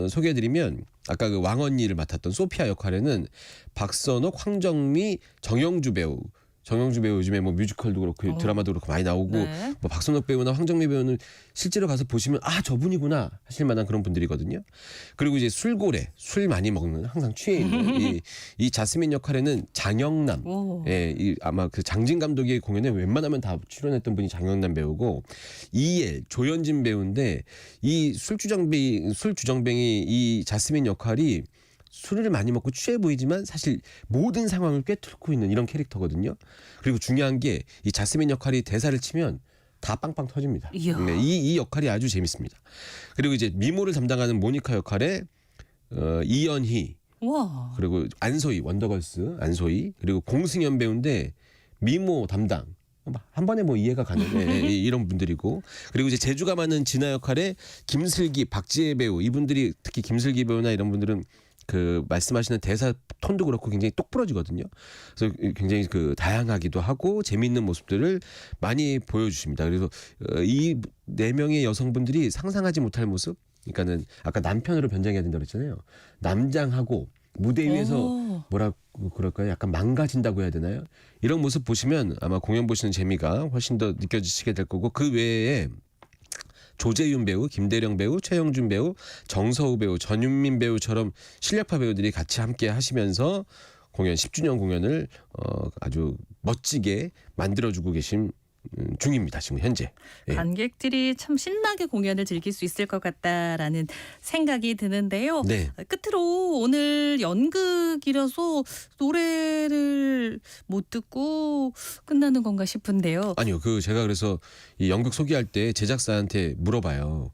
소개해드리면 아까 그 왕언니를 맡았던 소피아 역할에는 박선옥, 황정미, 정영주 배우 요즘에 뭐 뮤지컬도 그렇고 드라마도 그렇고 많이 나오고 네. 뭐 박선옥 배우나 황정미 배우는 실제로 가서 보시면 아 저분이구나 하실 만한 그런 분들이거든요. 그리고 이제 술고래 술 많이 먹는 항상 취해 있는 이 자스민 역할에는 장영남 아마 그 장진 감독의 공연에 웬만하면 다 출연했던 분이 장영남 배우고 이엘 조현진 배우인데 이 술주정뱅이 이 자스민 역할이 술을 많이 먹고 취해 보이지만 사실 모든 상황을 꿰뚫고 있는 이런 캐릭터거든요. 그리고 중요한 게 이 자스민 역할이 대사를 치면 다 빵빵 터집니다. 네, 이 역할이 아주 재밌습니다. 그리고 이제 미모를 담당하는 모니카 역할에 이연희 그리고 안소희 원더걸스 안소희 그리고 공승현 배우인데 미모 담당 한 번에 뭐 이해가 가는 이런 분들이고 그리고 이제 재주가 많은 진아 역할에 김슬기 박지혜 배우 이분들이 특히 김슬기 배우나 이런 분들은 그 말씀하시는 대사 톤도 그렇고 굉장히 똑부러지거든요. 그래서 굉장히 그 다양하기도 하고 재미있는 모습들을 많이 보여주십니다. 그래서 이 4명의 여성분들이 상상하지 못할 모습, 그러니까는 아까 남편으로 변장해야 된다고 그랬잖아요. 남장하고 무대 위에서 뭐라고 그럴까요? 약간 망가진다고 해야 되나요? 이런 모습 보시면 아마 공연 보시는 재미가 훨씬 더 느껴지시게 될 거고 그 외에 조재윤 배우, 김대령 배우, 최영준 배우, 정서우 배우, 전윤민 배우처럼 실력파 배우들이 같이 함께 하시면서 공연 10주년 공연을 아주 멋지게 만들어주고 계신 중입니다. 지금 현재. 관객들이 참 신나게 공연을 즐길 수 있을 것 같다라는 생각이 드는데요. 네. 끝으로 오늘 연극이라서 노래를 못 듣고 끝나는 건가 싶은데요. 아니요. 제가 그래서 이 연극 소개할 때 제작사한테 물어봐요.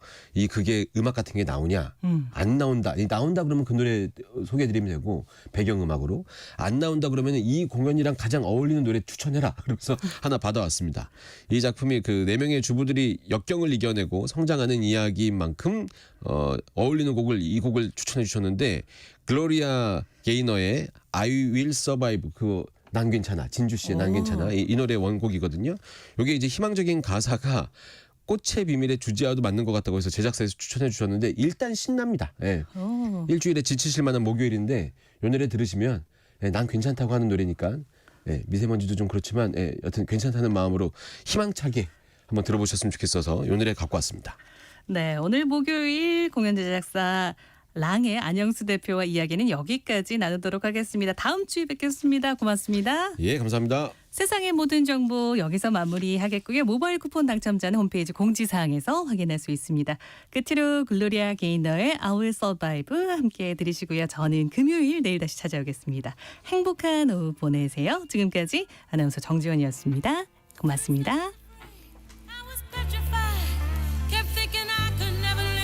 그게 음악 같은 게 나오냐? 안 나온다. 나온다 그러면 그 노래 소개해드리면 되고 배경음악으로. 안 나온다 그러면 이 공연이랑 가장 어울리는 노래 추천해라. 그러면서 하나 받아왔습니다. 이 작품이 그 4명의 주부들이 역경을 이겨내고 성장하는 이야기인 만큼 어울리는 이 곡을 추천해 주셨는데 글로리아 게이너의 I Will Survive 난 괜찮아 진주 씨의 난 괜찮아 이 노래 원곡이거든요. 이게 이제 희망적인 가사가 꽃의 비밀의 주제와도 맞는 것 같다고 해서 제작사에서 추천해 주셨는데 일단 신납니다. 예. 일주일에 지치실 만한 목요일인데 이 노래 들으시면 난 괜찮다고 하는 노래니까 미세먼지도 좀 그렇지만 여튼 괜찮다는 마음으로 희망차게 한번 들어보셨으면 좋겠어서 이 노래 갖고 왔습니다. 네, 오늘 목요일 공연 제작사 랑의 안영수 대표와 이야기는 여기까지 나누도록 하겠습니다. 다음 주에 뵙겠습니다. 고맙습니다. 예, 감사합니다. 세상의 모든 정보 여기서 마무리하겠고요. 모바일 쿠폰 당첨자는 홈페이지 공지사항에서 확인할 수 있습니다. 끝으로 글로리아 게이너의 I Will Survive 함께 들으시고요. 저는 금요일 내일 다시 찾아오겠습니다. 행복한 오후 보내세요. 지금까지 아나운서 정지원이었습니다. 고맙습니다.